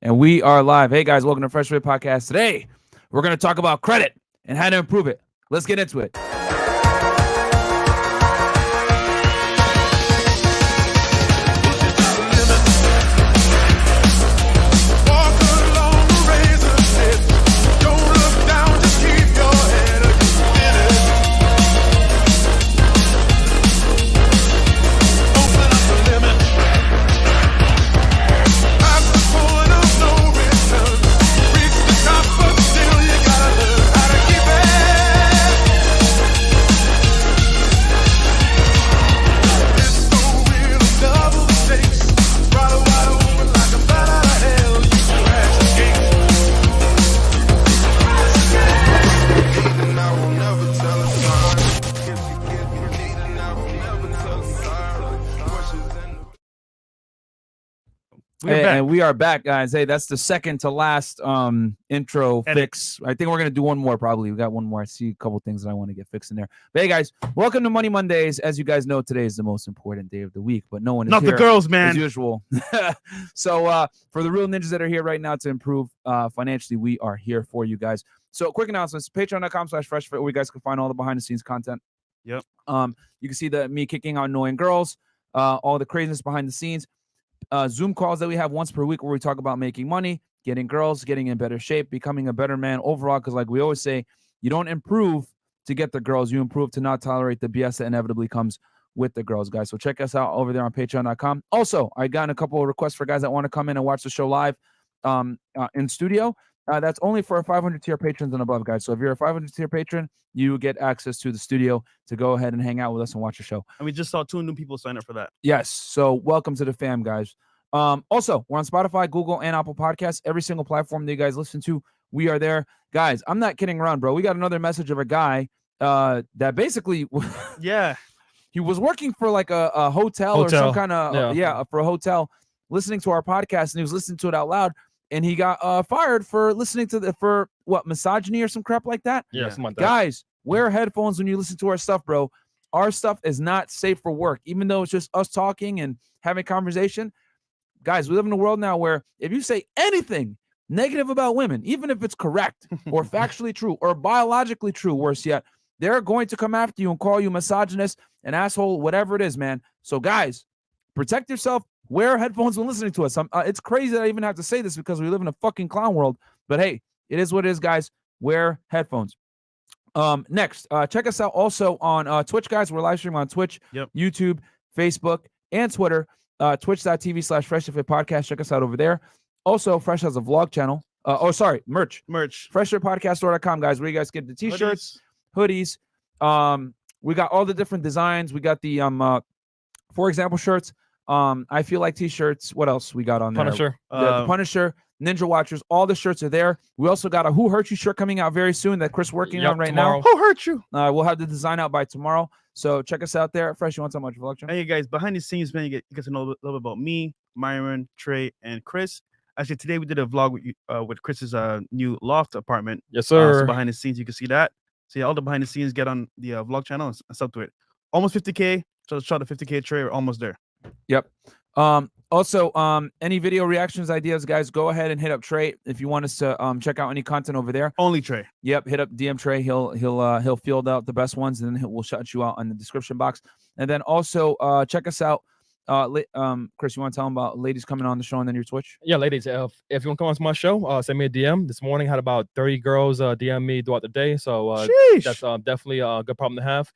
And we are live. Hey guys, welcome to Freshandfit Podcast. Today, we're going to talk about credit and how to improve it. Let's get into it. And we are back, guys. Hey, that's the second to last intro fix. I think we're going to do one more probably. We got one more. I see a couple things that I want to get fixed in there. But hey, guys, welcome to Money Mondays. As you guys know, today is the most important day of the week, but no one is Not here the girls, man. as usual. So for the real ninjas that are here right now to improve financially, we are here for you guys. So quick announcements, patreon.com/freshfit, where you guys can find all the behind-the-scenes content. Yep. You can see me kicking out annoying girls, all the craziness behind the scenes. Zoom calls that we have once per week where we talk about making money, getting girls, getting in better shape, becoming a better man overall. Because like we always say, you don't improve to get the girls. You improve to not tolerate the BS that inevitably comes with the girls, guys. So check us out over there on patreon.com. Also, I got a couple of requests for guys that want to come in and watch the show live in studio. That's only for 500 tier patrons and above, guys. So if you're a 500 tier patron, you get access to the studio to go ahead and hang out with us and watch the show. And we just saw 2 new people sign up for that. Yes. So welcome to the fam, guys. Also, we're on Spotify, Google, and Apple Podcasts. Every single platform that you guys listen to, we are there. Guys, I'm not kidding around, bro. We got another message of a guy that basically he was working for like a hotel or some kind of for a hotel, listening to our podcast, and he was listening to it out loud. And he got fired for listening to for misogyny or some crap like that. Yeah, something like that. Guys, wear headphones when you listen to our stuff, bro. Our stuff is not safe for work, even though it's just us talking and having conversation. Guys, we live in a world now where if you say anything negative about women, even if it's correct or factually true or biologically true, worse yet, they're going to come after you and call you misogynist, an asshole, whatever it is, man. So, guys, protect yourself. Wear headphones when listening to us. It's crazy that I even have to say this because we live in a fucking clown world. But hey, it is what it is, guys. Wear headphones. Next, check us out also on Twitch, guys. We're live streaming on Twitch, YouTube, Facebook, and Twitter. Twitch.tv/freshandfitpodcast. Check us out over there. Also, Fresh has a vlog channel. Merch. Freshandfitpodcast.com, guys, where you guys get the t-shirts, hoodies. We got all the different designs. We got the for example shirts. I feel like t-shirts. What else we got on there? Punisher. The Punisher, Ninja Watchers. All the shirts are there. We also got a Who Hurt You shirt coming out very soon that Chris working on right tomorrow. now. Who hurt you? We'll have the design out by tomorrow. So check us out there. Fresh, you want so much vlog? Hey guys, behind the scenes, man, you get to know a little bit about me, Myron, Trey, and Chris. Actually, today we did a vlog with Chris's new loft apartment. Yes, sir. So behind the scenes, you can see that. See all the behind the scenes. Get on the vlog channel and sub to it. Almost 50K. So let's try the 50K. Trey, we're almost there. Yep. Also, any video reactions, ideas, guys, go ahead and hit up Trey if you want us to check out any content over there. Only Trey. Yep, hit up DM Trey. He'll field out the best ones, and then we'll shout you out in the description box. And then also check us out. Chris, you want to tell them about ladies coming on the show and then your Twitch? Yeah, ladies, if you want to come on to my show, send me a DM. This morning, I had about 30 girls DM me throughout the day, so that's definitely a good problem to have.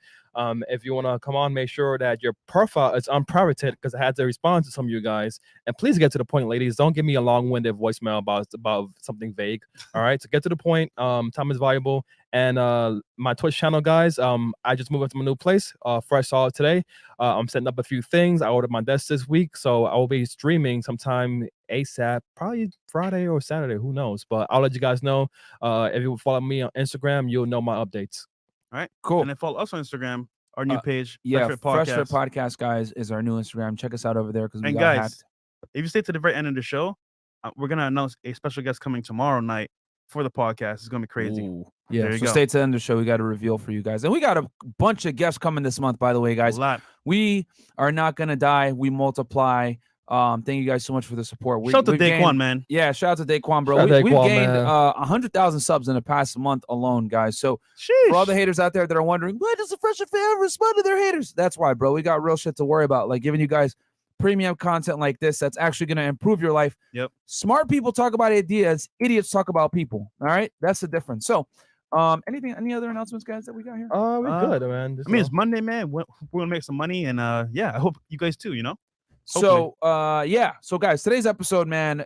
If you want to come on, make sure that your profile is unprivated because I had to respond to some of you guys. And please get to the point, ladies. Don't give me a long-winded voicemail about something vague. All right, so get to the point. Time is valuable. And my Twitch channel, guys, I just moved up to my new place. Fresh saw it today. I'm setting up a few things. I ordered my desk this week, so I will be streaming sometime ASAP, probably Friday or Saturday. Who knows? But I'll let you guys know. If you follow me on Instagram, you'll know my updates. All right, cool. And then follow us on Instagram. Our new page, Freshfit Podcast, guys, is our new Instagram. Check us out over there because we got hacked. If you stay to the very end of the show, we're gonna announce a special guest coming tomorrow night for the podcast. It's gonna be crazy. Ooh. Yeah, so stay to the end of the show. We got a reveal for you guys, and we got a bunch of guests coming this month. By the way, guys, a lot. We are not gonna die. We multiply. Thank you guys so much for the support. Shout out to we've Daquan, gained- man. Yeah, shout out to Daquan, bro. Shout out to We've Daquan, gained man. 100,000 subs in the past month alone, guys. So for all the haters out there that are wondering, why does the Fresh and Fit ever respond to their haters? That's why, bro. We got real shit to worry about, like giving you guys premium content like this that's actually going to improve your life. Yep. Smart people talk about ideas. Idiots talk about people. All right? That's the difference. So any other announcements, guys, that we got here? We good, man. I mean, it's Monday, man. We're going to make some money. And yeah, I hope you guys too, you know? So, So, guys, today's episode, man,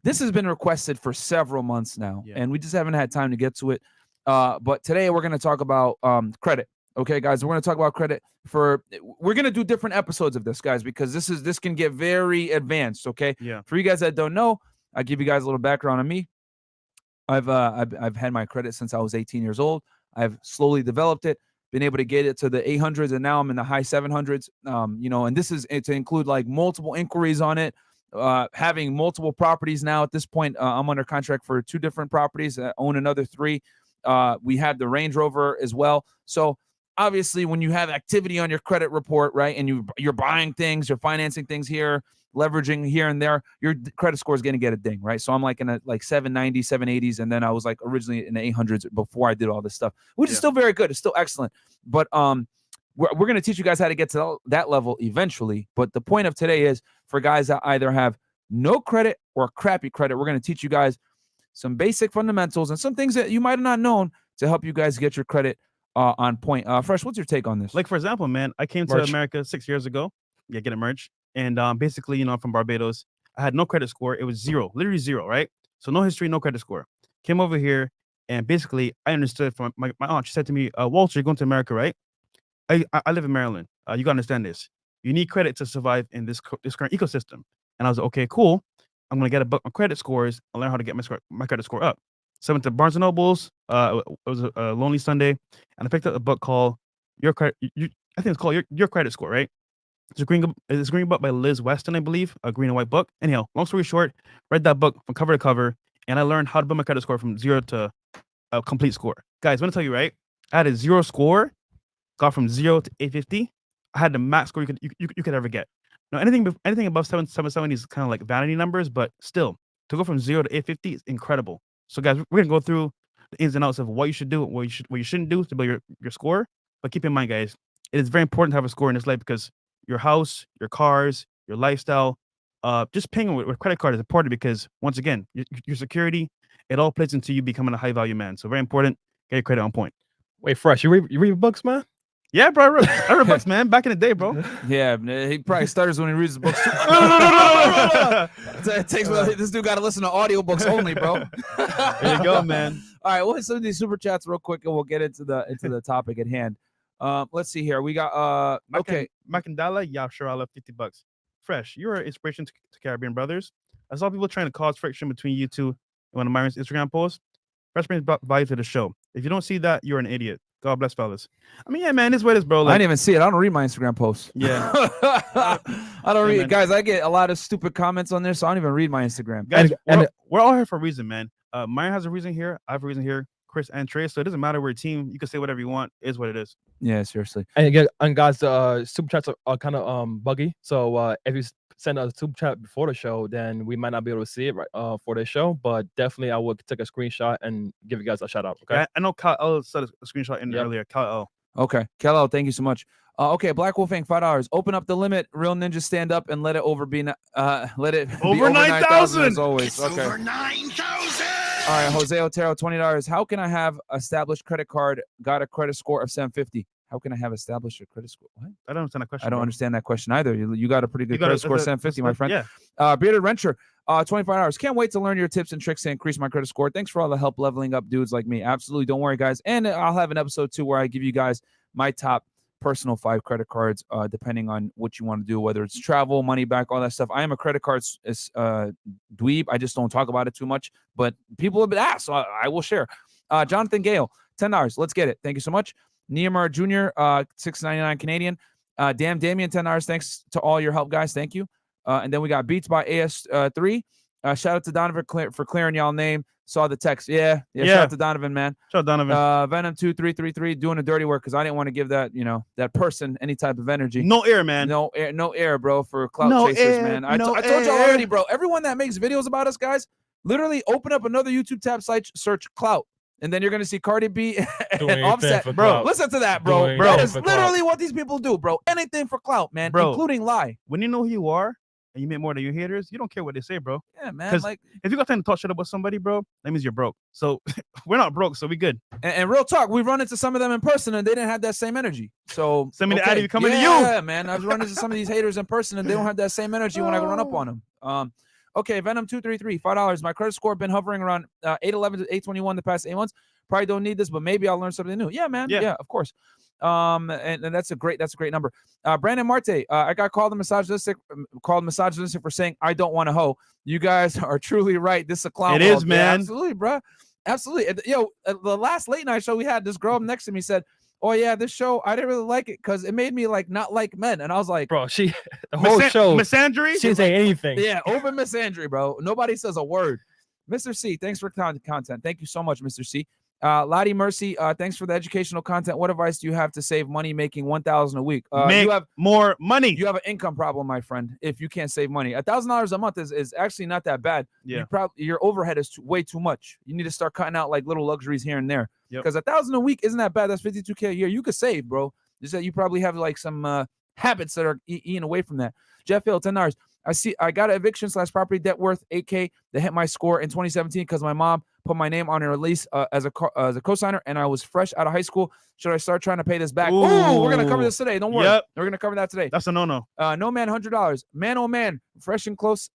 this has been requested for several months now, and we just haven't had time to get to it. But today we're going to talk about credit. Okay, guys, we're going to talk about credit. We're going to do different episodes of this, guys, because this can get very advanced. Okay. Yeah. For you guys that don't know, I'll give you guys a little background on me. I've had my credit since I was 18 years old. I've slowly developed it, been able to get it to the 800s, and now I'm in the high 700s. And this is to include like multiple inquiries on it, having multiple properties now. At this point, I'm under contract for 2 different properties. I own another 3. We have the Range Rover as well. So obviously, when you have activity on your credit report, right, and you're buying things, you're financing things here, leveraging here and there, your credit score is going to get a ding, right? So I'm like in a 790, 780s, and then I was like originally in the 800s before I did all this stuff, which is still very good. It's still excellent. But we're going to teach you guys how to get to that level eventually. But the point of today is for guys that either have no credit or crappy credit, we're going to teach you guys some basic fundamentals and some things that you might have not known to help you guys get your credit on point. Fresh, what's your take on this? Like, for example, man, I came to America 6 years ago. Yeah, get a merch. And basically, I'm from Barbados. I had no credit score. It was 0, literally 0, right? So no history, no credit score. Came over here, and basically, I understood from my aunt. She said to me, Walter, you're going to America, right? I live in Maryland. You got to understand this. You need credit to survive in this current ecosystem. And I was like, okay, cool. I'm going to get my credit scores and learn how to get my credit score up. So I went to Barnes & Noble's. It was a lonely Sunday, and I picked up a book called Your Credit. I think it's called Your Credit Score, right? It's a green book by Liz Weston, I believe, a green and white book. Anyhow, long story short, read that book from cover to cover, and I learned how to build my credit score from 0 to a complete score. Guys, I'm gonna tell you, right? I had a 0 score, got from 0 to 850. I had the max score you could ever get. Now, anything above 770 is kind of like vanity numbers, but still, to go from 0 to 850 is incredible. So, guys, we're gonna go through the ins and outs of what you should do, what you shouldn't do to build your score. But keep in mind, guys, it is very important to have a score in this life because your house, your cars, your lifestyle, just paying with credit card is important because, once again, your security, it all plays into you becoming a high value man. So very important. Get your credit on point. Wait, Fresh, you read books, man? Yeah, bro. I read books, man. Back in the day, bro. Yeah, he probably stutters when he reads the books. It takes this dude got to listen to audiobooks only, bro. There you go, man. All right, we'll hit some of these super chats real quick, and we'll get into the topic at hand. Let's see here. We got Makandala, yeah, sure, I love $50. Fresh, you're an inspiration to Caribbean brothers. I saw people trying to cause friction between you two in one of Myron's Instagram posts. Fresh brings value to the show. If you don't see that, you're an idiot. God bless, fellas. I mean, yeah, man, this way is, bro. I didn't even see it. I don't read my Instagram posts. Yeah. I don't read it. Guys, I get a lot of stupid comments on there, so I don't even read my Instagram. Guys, we're all here for a reason, man. Myron has a reason here. I have a reason here. Chris and Trey. So it doesn't matter. We're a team. You can say whatever you want. It is what it is. Yeah, seriously. And again, guys, super chats are kind of buggy. So if you send a super chat before the show, then we might not be able to see it right for the show. But definitely, I would take a screenshot and give you guys a shout out. Okay. Yeah, I know Kyle L said a screenshot in earlier. Kyle L. Okay, Kel, thank you so much. Okay, Black Wolfang, $5. Open up the limit. Real Ninja, stand up and let it over 9,000 as always. It's okay. over 9,000. All right, Jose Otero, $20. How can I have established credit card? Got a credit score of 750. How can I have established a credit score? What? I don't understand that question. I don't understand that question either. You got a pretty good credit score, 750, my friend. Yeah. Bearded Renter, $25. Can't wait to learn your tips and tricks to increase my credit score. Thanks for all the help leveling up dudes like me. Absolutely. Don't worry, guys. And I'll have an episode too where I give you guys my top personal 5 credit cards, depending on what you want to do, whether it's travel, money back, all that stuff. I am a credit card dweeb. I just don't talk about it too much, but people have been asked, so I will share. Jonathan Gale, $10. Let's get it. Thank you so much. Neymar Jr., $6.99 Canadian. Damn Damien, $10. Thanks to all your help, guys. Thank you. And then we got Beats by AS3. Shout out to Donovan for clearing y'all name. Saw the text. Yeah. Shout out to Donovan, man. Shout out Donovan. Venom2333 doing the dirty work because I didn't want to give that, that person any type of energy. No air, man. No air, bro, for clout chasers, man. I told y'all already, bro. Everyone that makes videos about us, guys, literally open up another YouTube tab site, search clout. And then you're going to see Cardi B and Offset. Bro, clout. listen to that, bro. That is literally what these people do, bro. Anything for clout, man, including lie. When you know who you are and you make more than your haters, you don't care what they say, bro. Yeah, man. Like, if you got time to talk shit about somebody, bro, that means you're broke. So we're not broke, so we good. And real talk, we've run into some of them in person and they didn't have that same energy. So send me the ad coming to you. Yeah, man. I've run into some of these haters in person and they don't have that same energy when I run up on them. Okay, Venom233, $5. My credit score been hovering around 811 to 821 the past 8 months. Probably don't need this, but maybe I'll learn something new. Yeah, man. Yeah, of course. And that's a great number. Brandon Marte, I got called misogynistic for saying I don't want to hoe. You guys are truly right. This is a clown. It is, man. Yeah, absolutely, bro. Absolutely. The last late night show we had, this girl next to me said, "Oh yeah, this show I didn't really like it because it made me like not like men." And I was like, "Bro, the whole show misandry. She didn't say anything." Yeah, open misandry, bro. Nobody says a word. Mr. C, thanks for content. Thank you so much, Mr. C. Lottie Mercy, thanks for the educational content. What advice do you have to save money making $1,000 a week? Make you have more money. You have an income problem, my friend. If you can't save money, $1,000 a month is actually not that bad. Yeah, your overhead is way too much. You need to start cutting out like little luxuries here and there. Because $1,000 a week isn't that bad. That's $52K a year. You could save, bro. Just that you probably have like some habits that are eating away from that. Jeff Hill, $10. I got an eviction / property debt worth $8K that hit my score in 2017 because my mom put my name on a release as a co-signer and I was fresh out of high school. Should I start trying to pay this back? Ooh, we're gonna cover this today. Don't worry. We're gonna cover that today. That's a no-no. No man, $100. Man, oh man, fresh and close.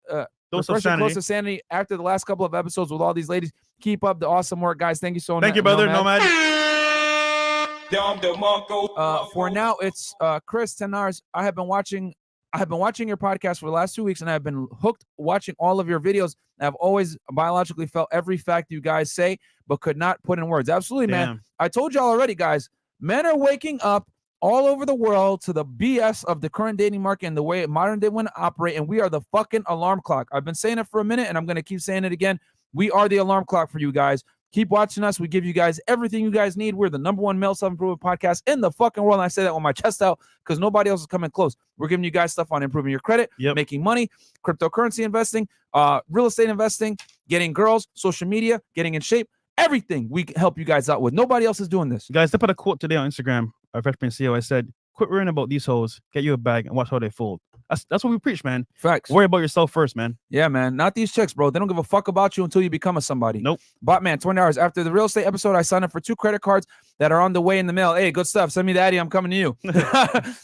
Close to sanity after the last couple of episodes with all these ladies. Keep up the awesome work, guys. Thank you so much. Thank you, brother. Nomad. For now, it's Chris, $10. I have been watching your podcast for the last 2 weeks, and I've been hooked watching all of your videos. I've always biologically felt every fact you guys say, but could not put in words. Absolutely, man. I told y'all already, guys. Men are waking up all over the world to the BS of the current dating market and the way modern day women operate, and we are the fucking alarm clock. I've been saying it for a minute, and I'm going to keep saying it again. We are the alarm clock for you guys. Keep watching us. We give you guys everything you guys need. We're the #1 male self-improvement podcast in the fucking world. And I say that with my chest out because nobody else is coming close. We're giving you guys stuff on improving your credit, making money, cryptocurrency investing, real estate investing, getting girls, social media, getting in shape. Everything we can help you guys out with. Nobody else is doing this. Guys, I put a quote today on Instagram. Our freshman CEO, I said, "Quit worrying about these hoes. Get you a bag and watch how they fold." That's what we preach, man. Facts. Worry about yourself first, man. Yeah, man. Not these chicks, bro. They don't give a fuck about you until you become a somebody. Nope. Botman, $20. After the real estate episode, I signed up for 2 credit cards that are on the way in the mail. Hey, good stuff. Send me the Addy. I'm coming to you.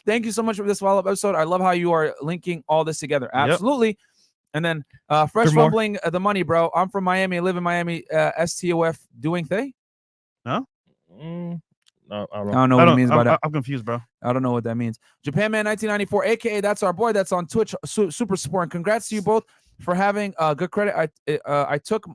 Thank you so much for this follow-up episode. I love how you are linking all this together. Absolutely. Yep. And then fresh fumbling the money, bro. I'm from Miami. I live in Miami. STOF doing they? No? No, I don't know what it means by that. I'm confused, bro. I don't know what that means. Japan Man 1994, aka that's our boy. That's on Twitch. Super support. And congrats to you both for having good credit. I took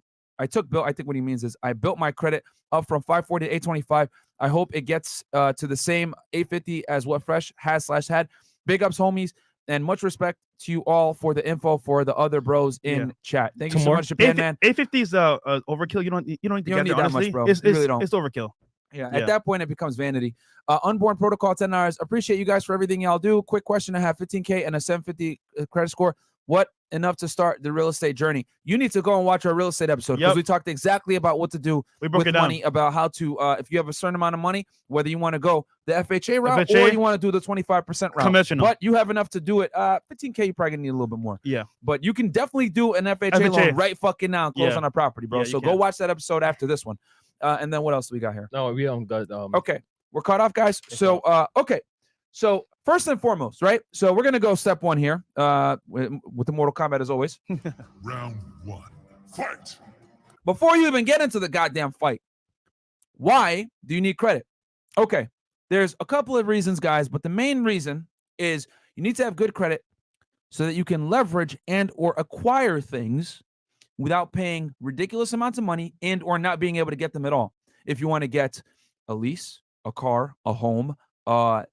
Bill. I think what he means is I built my credit up from 540 to 825. I hope it gets to the same 850 as what Fresh has / had. Big ups, homies, and much respect to you all for the info for the other bros in chat. Thank you so much, Japan Man. 850 is overkill. You don't need to get that honestly. much, bro. It's overkill. Yeah, at that point, it becomes vanity. Unborn Protocol, $10. Appreciate you guys for everything y'all do. Quick question. I have 15K and a 750 credit score. What enough to start the real estate journey? You need to go and watch our real estate episode because we talked exactly about what to do with money, about how to, if you have a certain amount of money, whether you want to go the FHA route or you want to do the 25% route. Conventional. But you have enough to do it. 15K, you probably gonna need a little bit more. Yeah. But you can definitely do an FHA loan right fucking now and close on our property, bro. So go watch that episode after this one. And then what else do we got here? No, we don't got okay, we're caught off, guys. So okay, so first and foremost, right? So we're gonna go step 1 here with the Mortal Kombat as always. Round 1, fight. Before you even get into the goddamn fight, why do you need credit? Okay, there's a couple of reasons, guys, but the main reason is you need to have good credit so that you can leverage and or acquire things without paying ridiculous amounts of money and or not being able to get them at all. If you want to get a lease, a car, a home,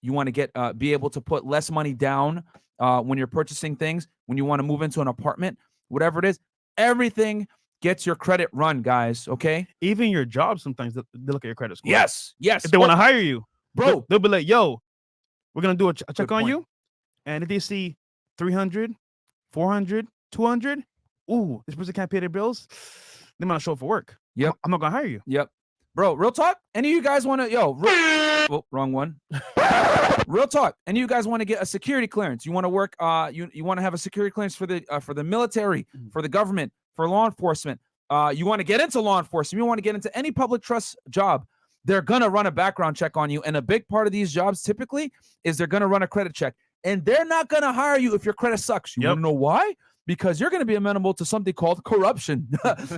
you want to get be able to put less money down when you're purchasing things, when you want to move into an apartment, whatever it is, everything gets your credit run, guys. Okay. Even your job, sometimes they look at your credit score. Yes. If they want to hire you, bro, they'll be like, "Yo, we're gonna do a check Good on point. you," and if they see 300, 400, 200, ooh, this person can't pay their bills, they might not show up for work. Yep. I'm not gonna hire you. Yep. Bro, real talk. Any of you guys want to, wrong one. Real talk. Any of you guys want to get a security clearance? You want to work, you want to have a security clearance for the military, for the government, for law enforcement. You want to get into law enforcement. You want to get into any public trust job. They're going to run a background check on you. And a big part of these jobs typically is they're going to run a credit check. And they're not going to hire you if your credit sucks. You want to know why? Because you're going to be amenable to something called corruption.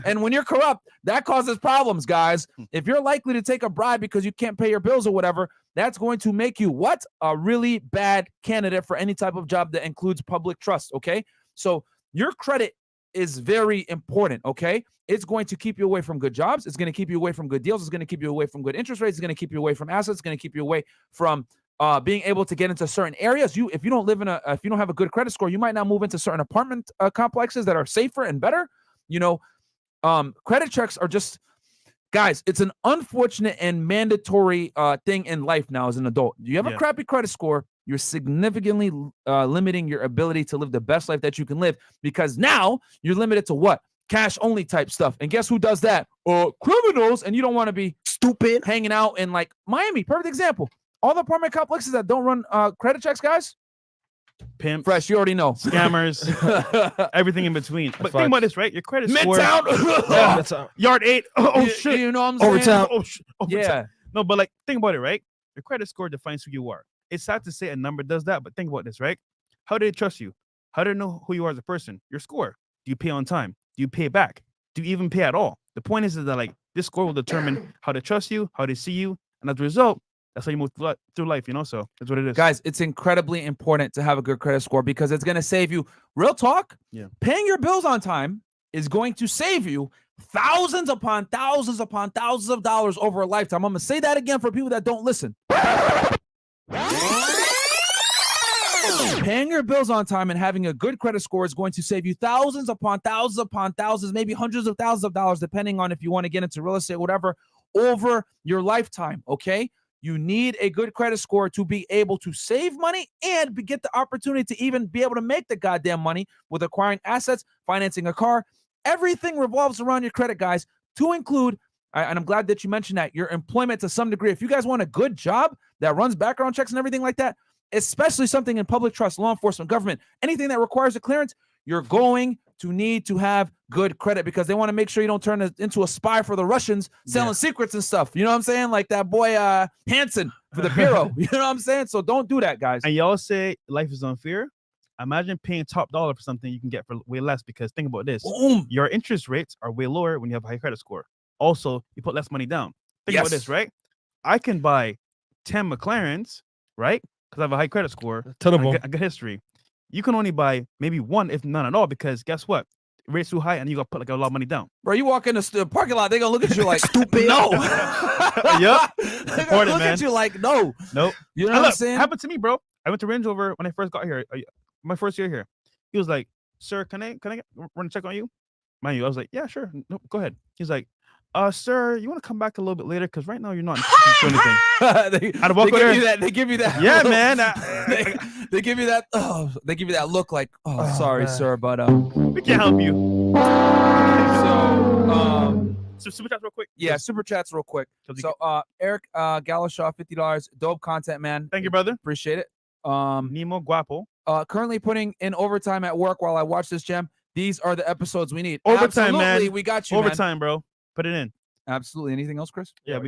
And when you're corrupt, that causes problems, guys. If you're likely to take a bribe because you can't pay your bills or whatever, that's going to make you what? A really bad candidate for any type of job that includes public trust, okay? So your credit is very important, okay? It's going to keep you away from good jobs. It's going to keep you away from good deals. It's going to keep you away from good interest rates. It's going to keep you away from assets. It's going to keep you away from being able to get into certain areas. If you don't have a good credit score, you might not move into certain apartment complexes that are safer and better. Credit checks are just, guys, it's an unfortunate and mandatory thing in life now as an adult. You have a crappy credit score, you're significantly limiting your ability to live the best life that you can live, because now you're limited to what? Cash only type stuff. And guess who does that? Criminals. And you don't want to be stupid hanging out in like Miami. Perfect example. All the apartment complexes that don't run credit checks, guys. Pimps, Fresh, you already know. Scammers, everything in between. But think about this, right? Your credit score. Midtown. Yard 8. Oh shit. You know what I'm saying? Overtown. Yeah. No, but like, think about it, right? Your credit score defines who you are. It's sad to say a number does that, but think about this, right? How do they trust you? How do they know who you are as a person? Your score. Do you pay on time? Do you pay back? Do you even pay at all? The point is that like this score will determine how they trust you, how they see you, and as a result, that's how you move through life, So that's what it is. Guys, it's incredibly important to have a good credit score because it's going to save you. Real talk, paying your bills on time is going to save you thousands upon thousands upon thousands of dollars over a lifetime. I'm going to say that again for people that don't listen. Paying your bills on time and having a good credit score is going to save you thousands upon thousands, maybe hundreds of thousands of dollars, depending on if you want to get into real estate, whatever, over your lifetime, okay? You need a good credit score to be able to save money and get the opportunity to even be able to make the goddamn money with acquiring assets, financing a car. Everything revolves around your credit, guys, to include, and I'm glad that you mentioned that, your employment to some degree. If you guys want a good job that runs background checks and everything like that, especially something in public trust, law enforcement, government, anything that requires a clearance, you're going to need to have good credit because they want to make sure you don't turn into a spy for the Russians selling secrets and stuff. You know what I'm saying? Like that boy Hansen for the Bureau. You know what I'm saying? So don't do that, guys. And y'all say life is unfair. Imagine paying top dollar for something you can get for way less, because think about this. Boom. Your interest rates are way lower when you have a high credit score. Also, you put less money down. Think about this, right? I can buy 10 McLarens, right? Because I have a high credit score, a good history. You can only buy maybe one, if none at all, because guess what? Rates too high, and you got to put like a lot of money down. Bro, you walk in the parking lot, they're gonna look at you like stupid. No. Yep. They're gonna look at you like no. Nope. You know what I'm saying? Happened to me, bro. I went to Range Rover when I first got here. My first year here. He was like, "Sir, can I run a check on you?" Mind you, I was like, "Yeah, sure. No, go ahead." He's like, "Sir, you want to come back a little bit later? Because right now you're not doing anything." They give you that. Yeah, man. They give you that. Oh, they give you that look like, sorry, man, sir, but we can't help you. So super chats real quick. Yeah, super chats real quick. So Eric Galashaw, $50. Dope content, man. Thank you, brother. Appreciate it. Nemo Guapo. Currently putting in overtime at work while I watch this gem. These are the episodes we need. Overtime, absolutely, man. We got you, overtime, bro. Put it in. Absolutely. Anything else, Chris? Yeah,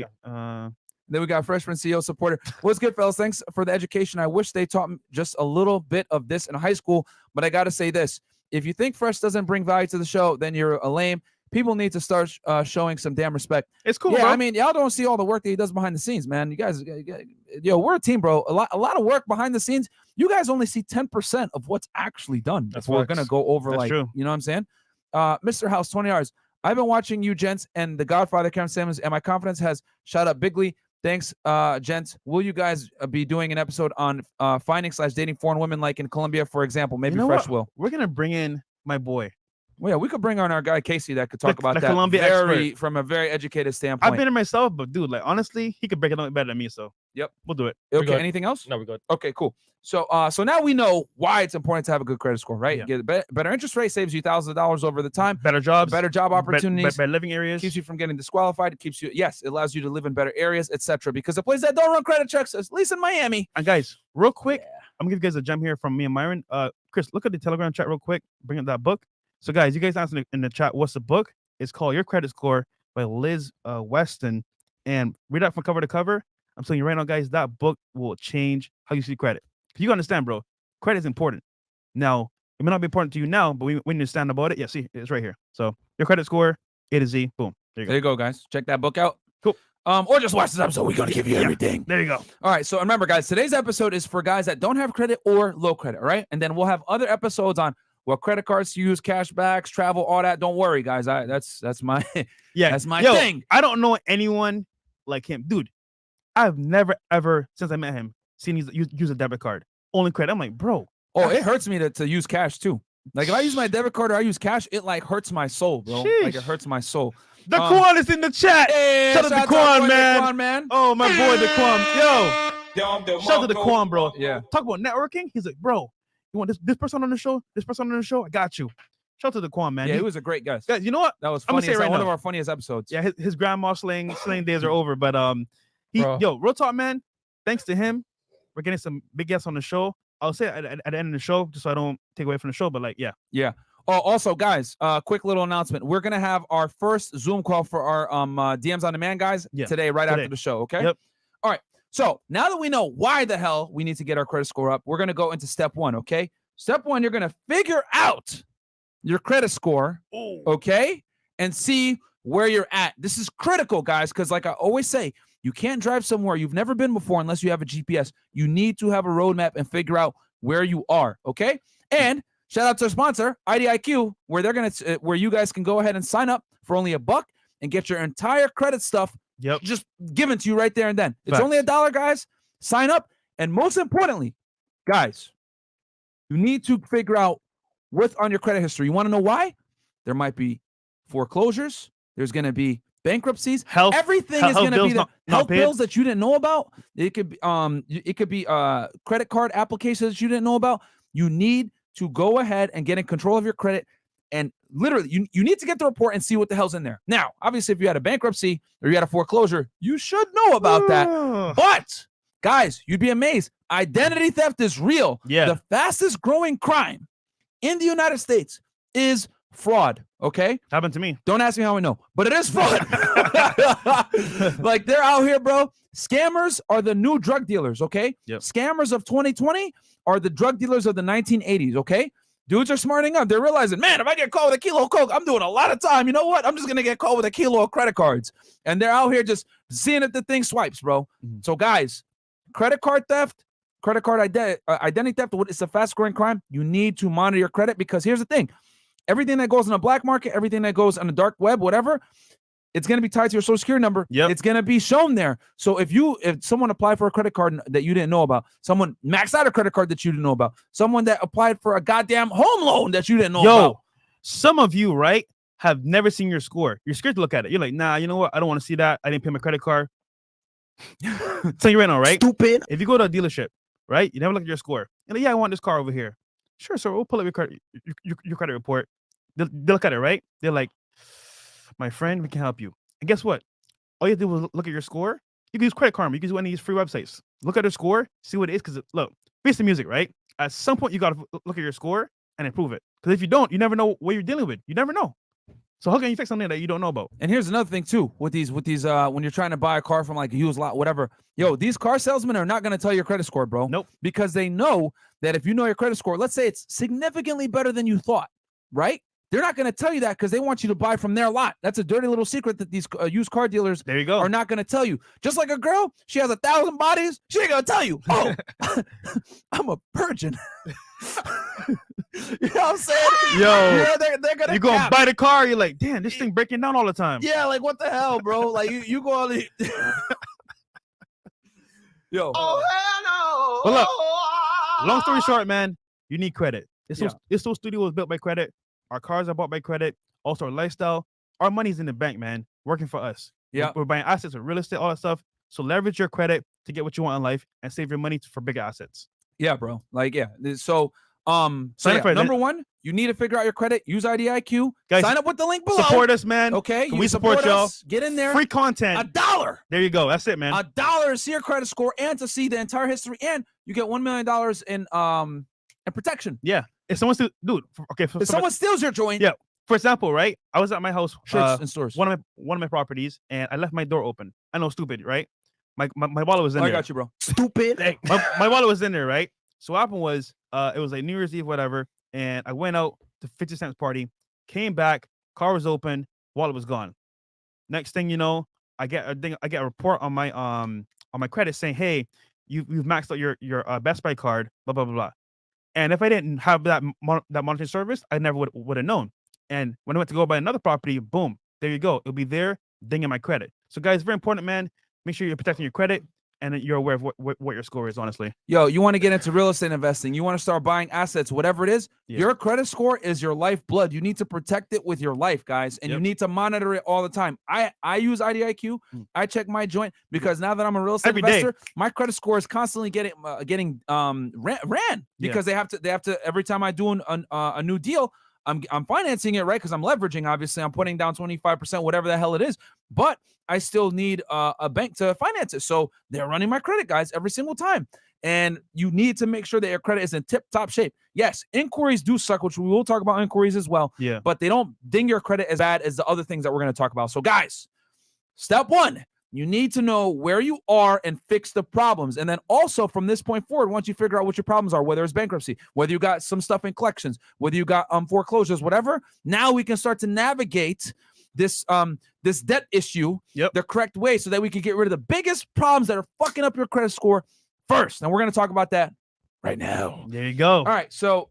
Then we got freshman CEO supporter. What's good, fellas? Thanks for the education. I wish they taught me just a little bit of this in high school, but I got to say this. If you think Fresh doesn't bring value to the show, then you're a lame. People need to start showing some damn respect. It's cool, yeah, bro. I mean, y'all don't see all the work that he does behind the scenes, man. You guys, we're a team, bro. A lot of work behind the scenes. You guys only see 10% of what's actually done. That's we're going to go over. That's like, true. You know what I'm saying? Mr. House, 20 hours. I've been watching you, gents, and The Godfather, Kevin Samuels, and my confidence has shot up bigly. Thanks, gents. Will you guys be doing an episode on finding/dating foreign women like in Colombia, for example? Maybe Fresh will. We're going to bring in my boy. Well, yeah, we could bring on our guy Casey that could talk about the that Columbia from a very educated standpoint. I've been it myself, but dude, like honestly, he could break it down better than me. So yep, we'll do it. Okay, anything else? No, we're good. Okay, cool. So now we know why it's important to have a good credit score, right? Yeah. Get better interest rate, saves you thousands of dollars over the time. Better jobs, better job opportunities, better living areas. Keeps you from getting disqualified. It allows you to live in better areas, etc. Because the places that don't run credit checks, at least in Miami. And guys, real quick, I'm gonna give you guys a gem here from me and Myron. Chris, look at the Telegram chat real quick. Bring up that book. So guys, you guys answer in the chat. What's the book? It's called Your Credit Score by Liz Weston. And read that from cover to cover. I'm telling you right now, guys, that book will change how you see credit. You understand, bro. Credit is important. Now, it may not be important to you now, but when you understand about it, yeah, see, it's right here. So your credit score, A to Z, boom. There you go, guys. Check that book out. Cool. Or just watch this episode. We're gonna give you everything. There you go. All right. So remember, guys, today's episode is for guys that don't have credit or low credit. All right. And then we'll have other episodes on what credit cards to use, cashbacks, travel, all that. Don't worry, guys. That's my that's my thing. I don't know anyone like him, dude. I've never ever since I met him seen use a debit card. Only credit. I'm like, bro. Oh, it hurts me to use cash too. Like if I use my debit card or I use cash, it like hurts my soul, bro. Sheesh. Like it hurts my soul. Daquan is in the chat. Hey, shout out to Daquan, man. Oh, my boy Daquan. Yo. Shout out to Daquan, bro. Yeah. Talk about networking. He's like, bro, you want this person on the show? This person on the show? I got you. Shout out to Daquan, man. Yeah, he was a great guest. Guys, you know what? That was I'm funny. gonna say right one now. of our funniest episodes. Yeah, his grandma slaying days are over. But real talk, man. Thanks to him, we're getting some big guests on the show. I'll say at the end of the show, just so I don't take away from the show. But like, yeah. Yeah. Oh, also, guys, quick little announcement. We're gonna have our first Zoom call for our DMs on Demand guys today, after the show. Okay. Yep. All right. So now that we know why the hell we need to get our credit score up, we're gonna go into step one. Okay. Step one, you're gonna figure out your credit score. Ooh. Okay, and see where you're at. This is critical, guys, because like I always say, you can't drive somewhere you've never been before unless you have a GPS. You need to have a roadmap and figure out where you are. Okay, and shout out to our sponsor, IdentityIQ, where you guys can go ahead and sign up for only $1 and get your entire credit stuff just given to you right there and then. It's only $1, guys. Sign up, and most importantly, guys, you need to figure out what's on your credit history. You want to know why? There might be foreclosures. There's going to be bankruptcies. Everything is going to be the health bills that you didn't know about. It could be credit card applications that you didn't know about. You need to go ahead and get in control of your credit. And literally, you need to get the report and see what the hell's in there. Now, obviously, if you had a bankruptcy or you had a foreclosure, you should know about that. But guys, you'd be amazed. Identity theft is real. Yeah. The fastest growing crime in the United States is fraud. Okay. Happened to me. Don't ask me how I know, but it is fraud. Like they're out here, bro. Scammers are the new drug dealers. Okay. Yep. Scammers of 2020 are the drug dealers of the 1980s. Okay. Dudes are smarting up. They're realizing, man, if I get caught with a kilo of coke, I'm doing a lot of time. You know what? I'm just going to get caught with a kilo of credit cards. And they're out here just seeing if the thing swipes, bro. Mm-hmm. So guys, credit card theft, credit card identity theft, it's a fast growing crime. You need to monitor your credit because here's the thing. Everything that goes in the black market, everything that goes on the dark web, whatever, it's going to be tied to your social security number. Yep. It's going to be shown there. So if someone applied for a credit card that you didn't know about, someone maxed out a credit card that you didn't know about, someone that applied for a goddamn home loan that you didn't know about. Some of you, right, have never seen your score. You're scared to look at it. You're like, nah, you know what? I don't want to see that. I didn't pay my credit card. Tell you right now, right? Stupid. If you go to a dealership, right, you never look at your score. You're like, yeah, I want this car over here. Sure, sir. We'll pull up your credit report. They'll look at it, right? They're like, my friend, we can help you. And guess what? All you have to do is look at your score. You can use Credit Karma. You can use any of these free websites. Look at their score, see what it is. Because look, face the music, right? At some point, you got to look at your score and improve it. Because if you don't, you never know what you're dealing with. You never know. So how can you fix something that you don't know about? And here's another thing too, with these when you're trying to buy a car from like a used lot, whatever. These car salesmen are not going to tell your credit score, bro. Nope. Because they know that if you know your credit score, let's say it's significantly better than you thought, right? They're not going to tell you that because they want you to buy from their lot. That's a dirty little secret that these used car dealers are not going to tell you. Just like a girl, she has 1,000 bodies. She ain't going to tell you, oh, I'm a virgin. You know what I'm saying? Yo, they're going to you go and buy the car. You're like, damn, this thing breaking down all the time. Yeah, like what the hell, bro? Like you go on the... Yo. Oh, hell no. But look, long story short, man, you need credit. This whole studio was built by credit. Our cars are bought by credit. Also, our lifestyle. Our money's in the bank, man, working for us. Yeah. We're buying assets with real estate, all that stuff. So leverage your credit to get what you want in life and save your money for bigger assets. Yeah, bro. Like, yeah. So Sign up for number one, you need to figure out your credit. Use IDIQ. Guys, sign up with the link below. Support us, man. Okay. We support y'all. us. Get in there. Free content. $1. There you go. That's it, man. $1 to see your credit score and to see the entire history, and you get $1 million in protection. Yeah. If someone steals, dude, okay. If someone steals your joint, yeah. For example, right? I was at my house, shirts in stores. one of my properties, and I left my door open. I know, stupid, right? My wallet was in there. I got you, bro. Stupid. Hey, my wallet was in there, right? So what happened was, it was like New Year's Eve, whatever, and I went out to 50 Cent's party, came back, car was open, wallet was gone. Next thing you know, I get a report on my credit saying, hey, you've maxed out your Best Buy card, blah blah blah blah. And if I didn't have that monitoring service, I never would have known. And when I went to go buy another property, boom, there you go. It'll be there, dinging my credit. So guys, very important, man. Make sure you're protecting your credit and you're aware of what your score is, honestly. Yo, you want to get into real estate investing. You want to start buying assets, whatever it is. Yeah. Your credit score is your lifeblood. You need to protect it with your life, guys. And you need to monitor it all the time. I use IDIQ. I check my joint because now that I'm a real estate investor, my credit score is constantly getting ran because they have to every time I do a new deal, I'm financing it, right? Because I'm leveraging, obviously. I'm putting down 25%, whatever the hell it is. But I still need a bank to finance it. So they're running my credit, guys, every single time. And you need to make sure that your credit is in tip-top shape. Yes, inquiries do suck, which we will talk about inquiries as well. Yeah. But they don't ding your credit as bad as the other things that we're going to talk about. So, guys, step one, you need to know where you are and fix the problems. And then also from this point forward, once you figure out what your problems are, whether it's bankruptcy, whether you got some stuff in collections, whether you got foreclosures, whatever, now we can start to navigate this debt issue the correct way so that we can get rid of the biggest problems that are fucking up your credit score first. And we're going to talk about that right now. There you go. All right. So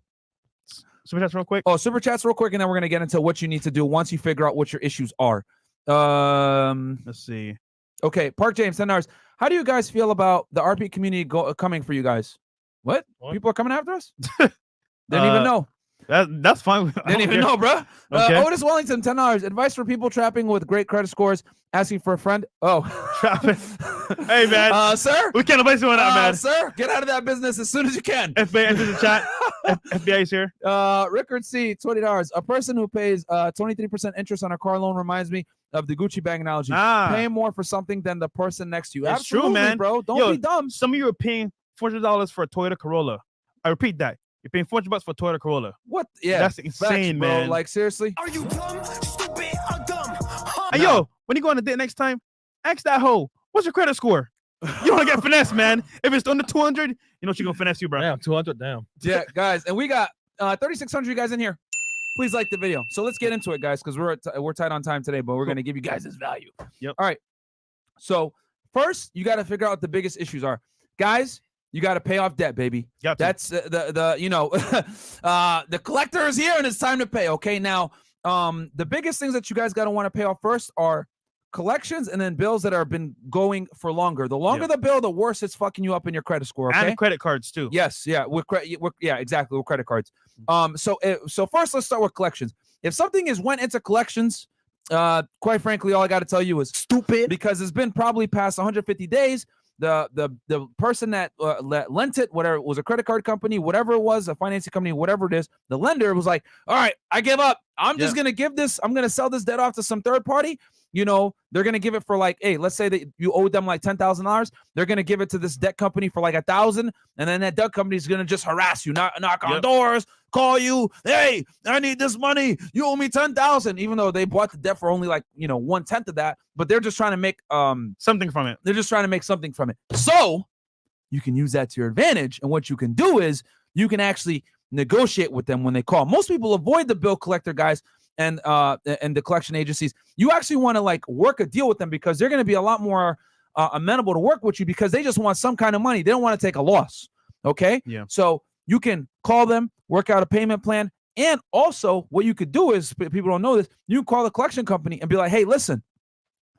super chats real quick. Oh, super chats real quick. And then we're going to get into what you need to do once you figure out what your issues are. Let's see. Okay. Park James, $10. How do you guys feel about the RP community coming for you guys? What? People are coming after us? Didn't even know. That's fine. Didn't even know, bro. Okay. Otis Wellington, $10. Advice for people trapping with great credit scores, asking for a friend. Oh, trapping. Hey, man. Sir? We can't advise you on that, man. Sir, get out of that business as soon as you can. FBI enters the chat. FBI is here. Rickard C, $20. A person who pays 23% interest on a car loan reminds me of the Gucci bag analogy. Pay more for something than the person next to you. It's Absolutely, true, man. Bro. Don't be dumb. Some of you are paying $400 for a Toyota Corolla. I repeat that. You're paying $400 for a Toyota Corolla. What? Yeah. That's insane, bro. man. Like, seriously? Are you dumb, stupid, or dumb? Hey, yo, when you go on a date next time, ask that hoe, what's your credit score? You don't want to get finessed, man. If it's under 200, you know she's going to finesse you, bro. Damn, 200, damn. Yeah, guys. And we got 3,600 guys in here. Please like the video. So let's get into it, guys, because we're tight on time today, but we're going to give you guys this value. Yep. All right. So first, you got to figure out what the biggest issues are. Guys, you got to pay off debt, baby. That's the collector is here and it's time to pay. Okay. Now, the biggest things that you guys got to want to pay off first are collections and then bills that have been going for longer. The longer the bill, the worse it's fucking you up in your credit score. Okay? And credit cards too. Yes. Yeah. Exactly. With credit cards. So first let's start with collections. If something went into collections, quite frankly, all I got to tell you is stupid, because it's been probably past 150 days. The person that lent it, whatever it was, a credit card company, whatever it was, a financing company, whatever it is, the lender was like, all right, I give up. I'm just going to I'm going to sell this debt off to some third party. You know, they're going to give it for like, hey, let's say that you owe them like $10,000. They're going to give it to this debt company for like $1,000. And then that debt company is going to just harass you, knock on doors, call you. Hey, I need this money. You owe me $10,000, even though they bought the debt for only like, 1/10 of that. But they're just trying to make something from it. They're just trying to make something from it. So you can use that to your advantage. And what you can do is you can actually negotiate with them when they call. Most people avoid the bill collector guys and the collection agencies. You actually want to like work a deal with them because they're going to be a lot more amenable to work with you because they just want some kind of money. They don't want to take a loss. Okay. Yeah. So you can call them, work out a payment plan. And also what you could do is, people don't know this, you can call the collection company and be like, hey, listen,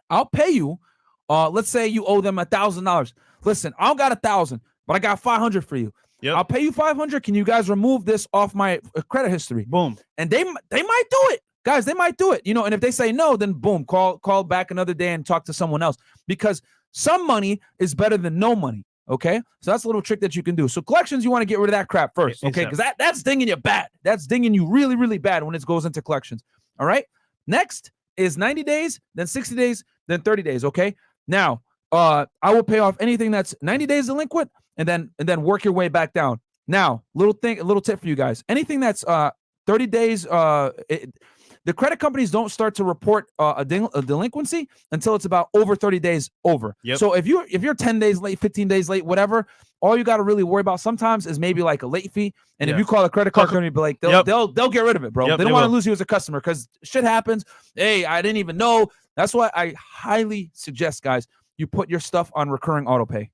I'll pay you. Let's say you owe them $1,000. Listen, I don't got 1,000, but I got 500 for you. I'll pay you 500. Can you guys remove this off my credit history? Boom. And they might do it, guys. They might do it. You know, and if they say no, then boom, call back another day and talk to someone else, because some money is better than no money. Okay, so that's a little trick that you can do. So collections, you want to get rid of that crap first, okay? Because that's dinging you bad. That's dinging you really, really bad when it goes into collections. All right. Next is 90 days, then 60 days, then 30 days. Okay. Now, I will pay off anything that's 90 days delinquent, and then work your way back down. Now, a little tip for you guys. Anything that's 30 days, the credit companies don't start to report a delinquency until it's about over 30 days over. Yep. So if you're 10 days late, 15 days late, whatever, all you got to really worry about sometimes is maybe like a late fee. And if you call a credit card company, be like, they'll get rid of it, bro. They don't want to lose you as a customer, because shit happens. Hey, I didn't even know. That's why I highly suggest, guys, you put your stuff on recurring auto pay.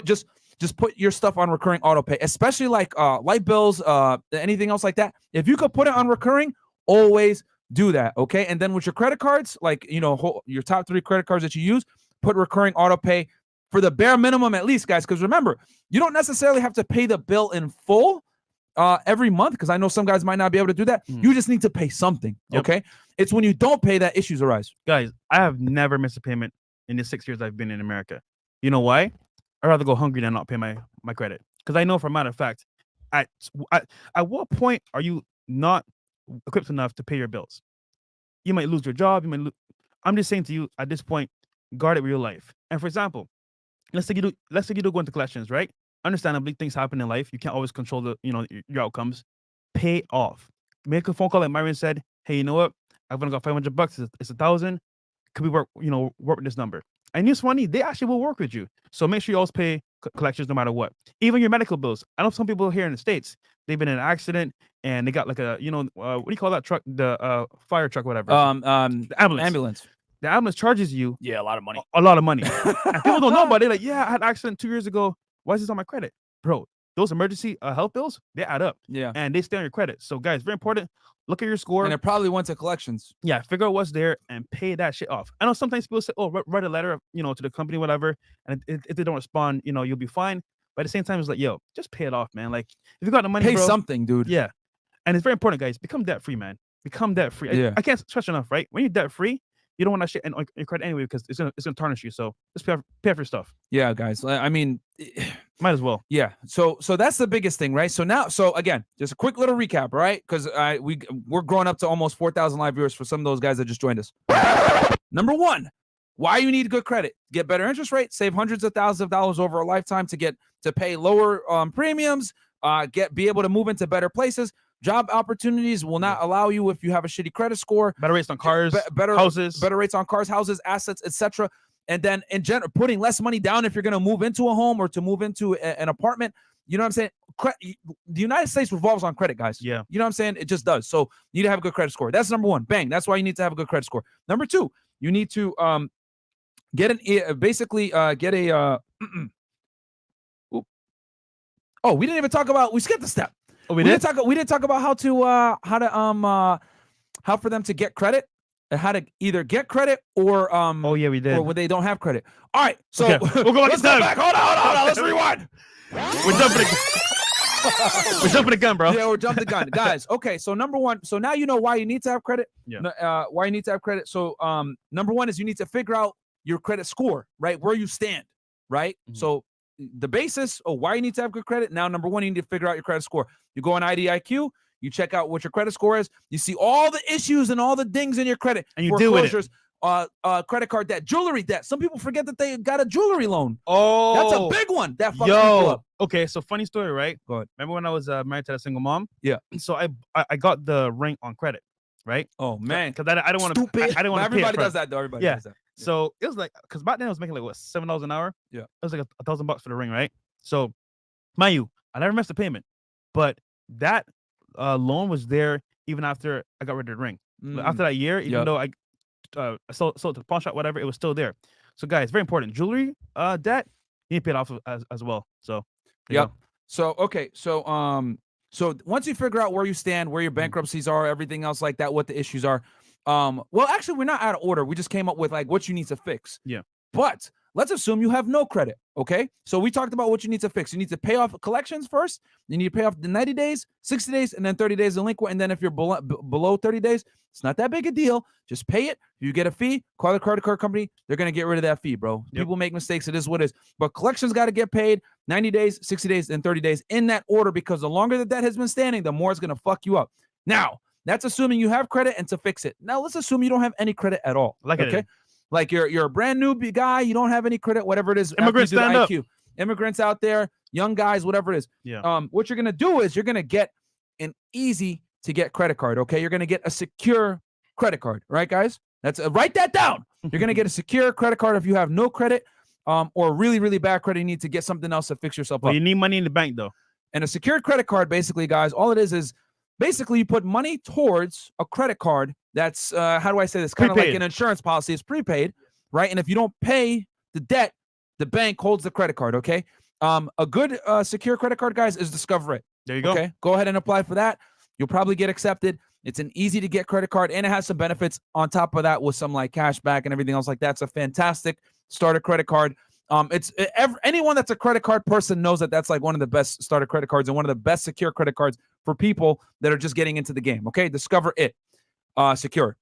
Just put your stuff on recurring auto pay, especially like light bills, anything else like that. If you could put it on recurring, always do that, okay? And then with your credit cards, like, you know, your top 3 credit cards that you use, put recurring auto pay for the bare minimum at least, guys. Because remember, you don't necessarily have to pay the bill in full every month, because I know some guys might not be able to do that. You just need to pay something, okay? It's when you don't pay that issues arise. Guys, I have never missed a payment in the 6 years I've been in America. You know why? I'd rather go hungry than not pay my credit. Because I know for a matter of fact, at what point are you not equipped enough to pay your bills? You might lose your job. I'm just saying to you, at this point, guard it with your life. And for example, let's say you do go into collections, right? Understandably, things happen in life. You can't always control your outcomes. Pay off. Make a phone call, like Myron said. Hey, you know what? I've only got $500. It's 1,000. Could we work with this number? And this money, they actually will work with you. So make sure you always pay collections no matter what. Even your medical bills. I know some people here in the States, they've been in an accident and they got like a, what do you call that truck? The fire truck, whatever. The ambulance. The ambulance charges you a lot of money. A lot of money. And people don't know about it. They're like, yeah, I had an accident 2 years ago. Why is this on my credit? Bro, those emergency health bills, they add up. Yeah. And they stay on your credit. So guys, very important. Look at your score. And it probably went to collections. Yeah, figure out what's there and pay that shit off. I know sometimes people say, oh, write a letter, to the company, whatever. And if they don't respond, you'll be fine. But at the same time, it's like, yo, just pay it off, man. Like, if you got the money, pay bro, something, dude. Yeah. And it's very important, guys. Become debt-free, man. Become debt-free. Yeah. I can't stress enough, right? When you're debt-free, you don't want that shit on your credit anyway, because it's gonna tarnish you. So just pay for your stuff. Yeah, guys. I mean, might as well. Yeah. So that's the biggest thing, right? So again, just a quick little recap, right? Because we're growing up to almost 4,000 live viewers for some of those guys that just joined us. Number 1, why you need good credit: get better interest rates, save hundreds of thousands of dollars over a lifetime to pay lower premiums, be able to move into better places. Job opportunities will not allow you if you have a shitty credit score. Better rates on cars, houses. Better rates on cars, houses, assets, etc. And then in general, putting less money down if you're going to move into a home or to move into an apartment. You know what I'm saying? The United States revolves on credit, guys. Yeah. You know what I'm saying? It just does. So you need to have a good credit score. That's number 1. Bang. That's why you need to have a good credit score. Number 2, you need to get a oh, we didn't even talk about, we skipped a step. Oh, we didn't talk about how for them to get credit, and how to either get credit or oh yeah, we did. Or when they don't have credit. All right, so okay. We'll go back. Hold on. Let's rewind. We're jumping the gun, bro. Yeah, we're jumping the gun, guys. Okay, so number 1, so now you know why you need to have credit. Yeah. Why you need to have credit. So number 1 is you need to figure out your credit score, right? Where you stand, right? Mm-hmm. So the basis of why you need to have good credit. Now, number 1, you need to figure out your credit score. You go on IdentityIQ, you check out what your credit score is. You see all the issues and all the dings in your credit. And you deal with it. Credit card debt, jewelry debt. Some people forget that they got a jewelry loan. Oh, that's a big one. That fucks people up. Okay, so funny story, right? Go ahead. Remember when I was married to a single mom? Yeah. So I got the ring on credit, right? Oh man, because I don't want to. I don't want to. Everybody does that though. Everybody does that. Yeah. So it was like, because back then I was making like what, $7 an hour. Yeah. It was like $1,000 for the ring, right? So, mind you, I never missed a payment, but that loan was there even after I got rid of the ring. After that year, even though I sold it to the pawn shop, whatever, it was still there. So, guys, very important. Jewelry debt, you need to pay it off as well. So, yep. So, okay. So once you figure out where you stand, where your bankruptcies are, everything else like that, what the issues are. Well, actually, we're not out of order. We just came up with like what you need to fix. Yeah. But let's assume you have no credit. Okay. So we talked about what you need to fix. You need to pay off collections first. You need to pay off the 90 days, 60 days, and then 30 days delinquent. And then if you're below 30 days, it's not that big a deal. Just pay it. If you get a fee, call the credit card company. They're going to get rid of that fee, bro. Yep. People make mistakes. It is what it is. But collections got to get paid 90 days, 60 days, and 30 days in that order, because the longer the debt has been standing, the more it's going to fuck you up. Now, that's assuming you have credit and to fix it. Now, let's assume you don't have any credit at all. Okay. Like you're a brand new guy, you don't have any credit, whatever it is. Immigrants stand up. Immigrants out there, young guys, whatever it is. Yeah. What you're gonna do is you're gonna get an easy to get credit card. Okay, you're gonna get a secure credit card, right, guys? That's write that down. You're gonna get a secure credit card if you have no credit, or really, really bad credit. You need to get something else to fix yourself up. You need money in the bank though. And a secured credit card, basically, guys, all it is basically you put money towards a credit card that's how do I say this? Kind of like an insurance policy. It's prepaid, right? And if you don't pay the debt, the bank holds the credit card. Okay. A good secure credit card, guys, is Discover It. There you go. Okay. Go ahead and apply for that. You'll probably get accepted. It's an easy to get credit card, and it has some benefits on top of that with some like cash back and everything else like that. It's a fantastic starter credit card. Anyone that's a credit card person knows that that's like one of the best starter credit cards and one of the best secure credit cards for people that are just getting into the game. Okay. Discover It. Secure.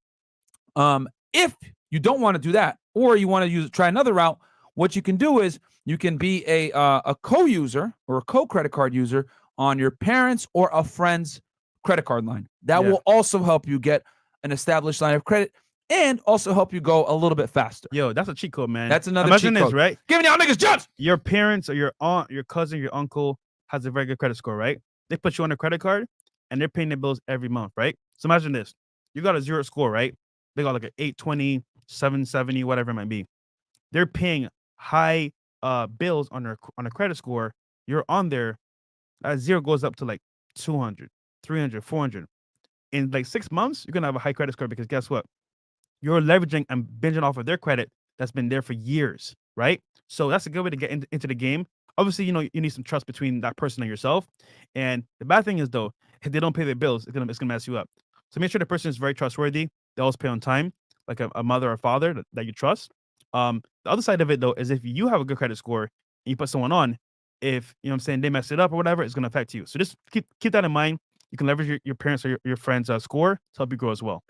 If you don't want to do that, or you want to try another route, what you can do is you can be a co-user or a co-credit card user on your parents' or a friend's credit card line. That will also help you get an established line of credit and also help you go a little bit faster. Yo, that's a cheat code, man. That's another Imagine cheat code. This, right? Giving y'all niggas jobs. Your parents or your aunt, your cousin, your uncle has a very good credit score, right? They put you on a credit card and they're paying their bills every month, right? So imagine this. You got a 0 score, right? They got like an 820, 770, whatever it might be. They're paying high bills on a credit score. You're on there. That 0 goes up to like 200, 300, 400. In like 6 months, you're going to have a high credit score because guess what? You're leveraging and binging off of their credit that's been there for years, right? So that's a good way to get into the game. Obviously, you need some trust between that person and yourself. And the bad thing is, though, if they don't pay their bills, it's gonna mess you up. So make sure the person is very trustworthy. They always pay on time, like a mother or father that you trust. The other side of it, though, is if you have a good credit score and you put someone on, if they mess it up or whatever, it's gonna affect you. So just keep that in mind. You can leverage your parents or your friends' score to help you grow as well.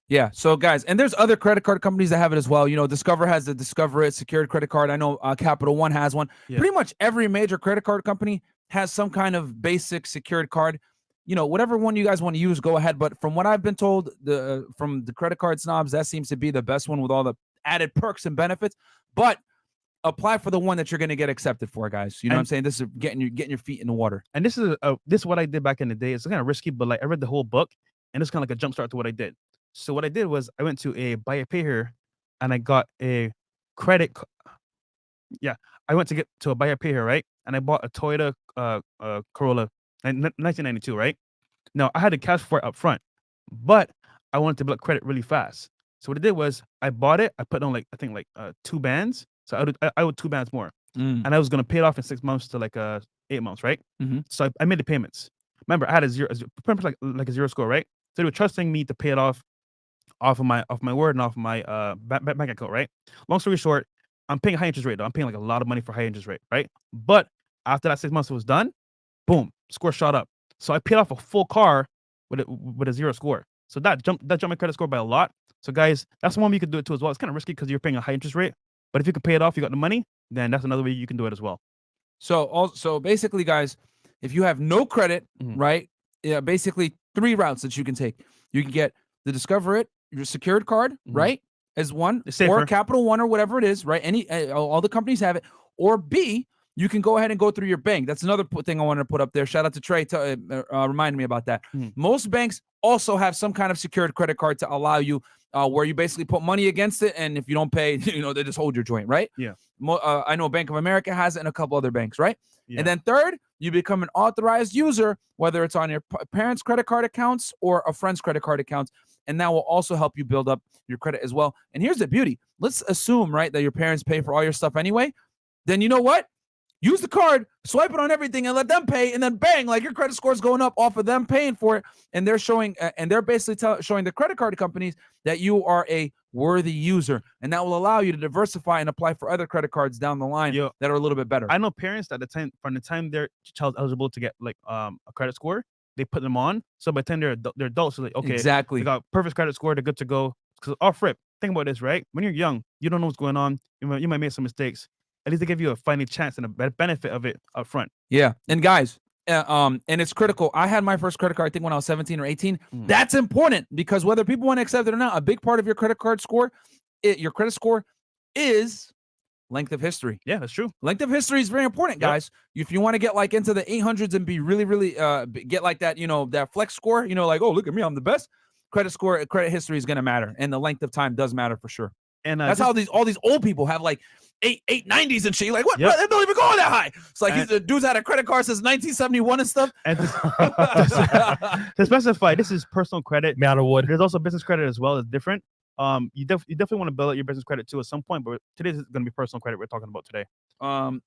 Yeah. So guys, and there's other credit card companies that have it as well. Discover has the Discover It secured credit card. I know Capital One has one. Yeah. Pretty much every major credit card company has some kind of basic secured card. Whatever one you guys want to use, go ahead. But from what I've been told, from the credit card snobs, that seems to be the best one with all the added perks and benefits. But apply for the one that you're going to get accepted for, guys. You know what I'm saying? This is getting your feet in the water. And this is what I did back in the day. It's kind of risky, but like I read the whole book, and it's kind of like a jump start to what I did. So what I did was I went to a buy a pay here, and I got a credit. I went to a buy a pay here, right? And I bought a Toyota Corolla, 1992, right? Now I had the cash for it up front, but I wanted to build credit really fast. So what I did was I bought it. I put on I think 2 bands. So I owed 2 bands more, and I was gonna pay it off in 6 months to 8 months, right? Mm-hmm. So I made the payments. Remember, I had a 0, like a 0 score, right? So they were trusting me to pay it off of my word and off of my bank account, right? Long story short, I'm paying a high interest rate though. I'm paying like a lot of money for high interest rate, right? But after that 6 months was done, boom, score shot up. So I paid off a full car with a 0 score. So that jumped my credit score by a lot. So guys, that's one way you could do it too as well. It's kind of risky because you're paying a high interest rate, but if you can pay it off, you got the money, then that's another way you can do it as well. So basically, guys, if you have no credit, right? Yeah, basically 3 routes that you can take. You can get the Discover It, your secured card, right? As one, or Capital One or whatever it is, right? All the companies have it. Or B, you can go ahead and go through your bank. That's another thing I wanted to put up there. Shout out to Trey to remind me about that. Most banks also have some kind of secured credit card to allow you where you basically put money against it, and if you don't pay, they just hold your joint, right? Yeah. I know Bank of America has it and a couple other banks, right? Yeah. And then third, you become an authorized user, whether it's on your parents' credit card accounts or a friend's credit card accounts, and that will also help you build up your credit as well. And here's the beauty. Let's assume, right, that your parents pay for all your stuff anyway. Then you know what? use the card, swipe it on everything, and let them pay, and then bang, like your credit score is going up off of them paying for it, and they're showing, and they're basically showing the credit card companies that you are a worthy user, and that will allow you to diversify and apply for other credit cards down the line that are a little bit better. I know parents that from the time their child's eligible to get like a credit score, they put them on. So by the time they're adults, so like, okay, exactly, they got perfect credit score, they're good to go. Because off rip, think about this, right? When you're young, you don't know what's going on. You might make some mistakes. At least they give you a fighting chance and a better benefit of it up front. Yeah, and guys, and it's critical. I had my first credit card, I think, when I was 17 or 18. That's important because whether people want to accept it or not, a big part of your credit card score, your credit score, is length of history. Yeah, that's true. Length of history is very important, guys. If you want to get like into the 800s and be really, really get like that, that flex score, like, oh, look at me, I'm the best. Credit history is going to matter, and the length of time does matter for sure. And that's how all these old people have like 890s and shit. You're like, what? Bro, they don't even go that high. It's like he's the dude's had a credit card since 1971 and stuff. And to specify, this is personal credit. Matterwood. There's also business credit as well. It's different. You definitely want to build out your business credit too at some point, but today is going to be personal credit we're talking about today.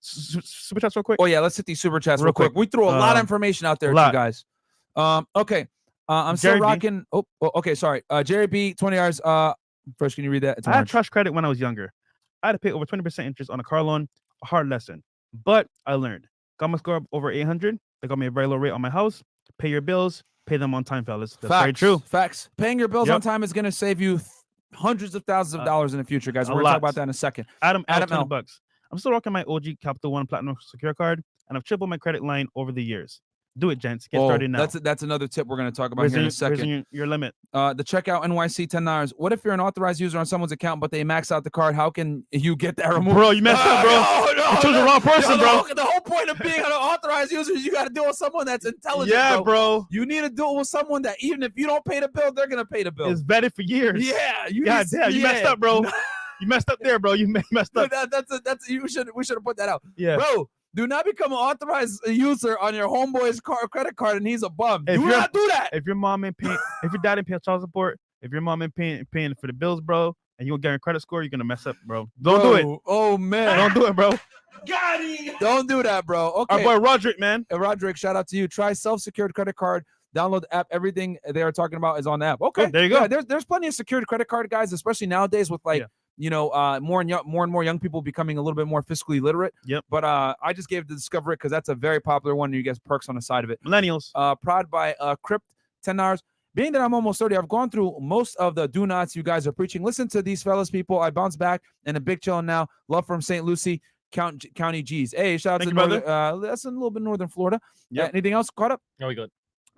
Super chats real quick. Oh yeah, let's hit these super chats real quick. We threw a lot of information out there to you guys. Okay. I'm still rocking. Oh, okay. Sorry. Jerry B, 20 hours. First, can you read that? I had trust credit when I was younger. I had to pay over 20% interest on a car loan. A hard lesson, but I learned. Got my score up over 800. They got me a very low rate on my house. Pay your bills. Pay them on time, fellas. That's very true. Facts. Paying your bills on time is going to save you hundreds of thousands of dollars in the future, guys. We're going to talk about that in a second. Adam $20. I'm still rocking my OG Capital One Platinum Secure card, and I've tripled my credit line over the years. Do it, gents. Get started now. That's another tip we're going to talk about here in a second. Your limit. The checkout NYC $10. What if you're an authorized user on someone's account, but they max out the card? How can you get that removed? Bro, you messed up, bro. You chose the wrong person, bro. The whole point of being an authorized user is you got to deal with someone that's intelligent. Yeah, bro. You need to deal with someone that even if you don't pay the bill, they're going to pay the bill. It's vetted for years. Yeah. You messed up, bro. You messed up there, bro. You messed up. We should have put that out. Yeah, bro. Do not become an authorized user on your homeboy's credit card and he's a bum. Do not do that. If your mom ain't paying, if your dad ain't paying child support, if your mom ain't paying for the bills, bro, and you don't get your credit score, you're gonna mess up, bro. Don't do it. Oh man, don't do it, bro. Got him. Don't do that, bro. Okay. Our boy Roderick, man. Roderick, shout out to you. Try self-secured credit card. Download the app. Everything they are talking about is on the app. Okay, there you go. Yeah, there's plenty of secured credit card guys, especially nowadays with like. More and more young people becoming a little bit more fiscally literate. Yep. But I just gave the Discover It because that's a very popular one. And you get perks on the side of it. Millennials. Prod by Crypt, $10. Being that I'm almost 30, I've gone through most of the do nots you guys are preaching. Listen to these fellas, people. I bounce back and a big chillin' now. Love from St. Lucie County G's. Hey, shout out to brother. That's in a little bit northern Florida. Yeah. Anything else caught up? No, we good.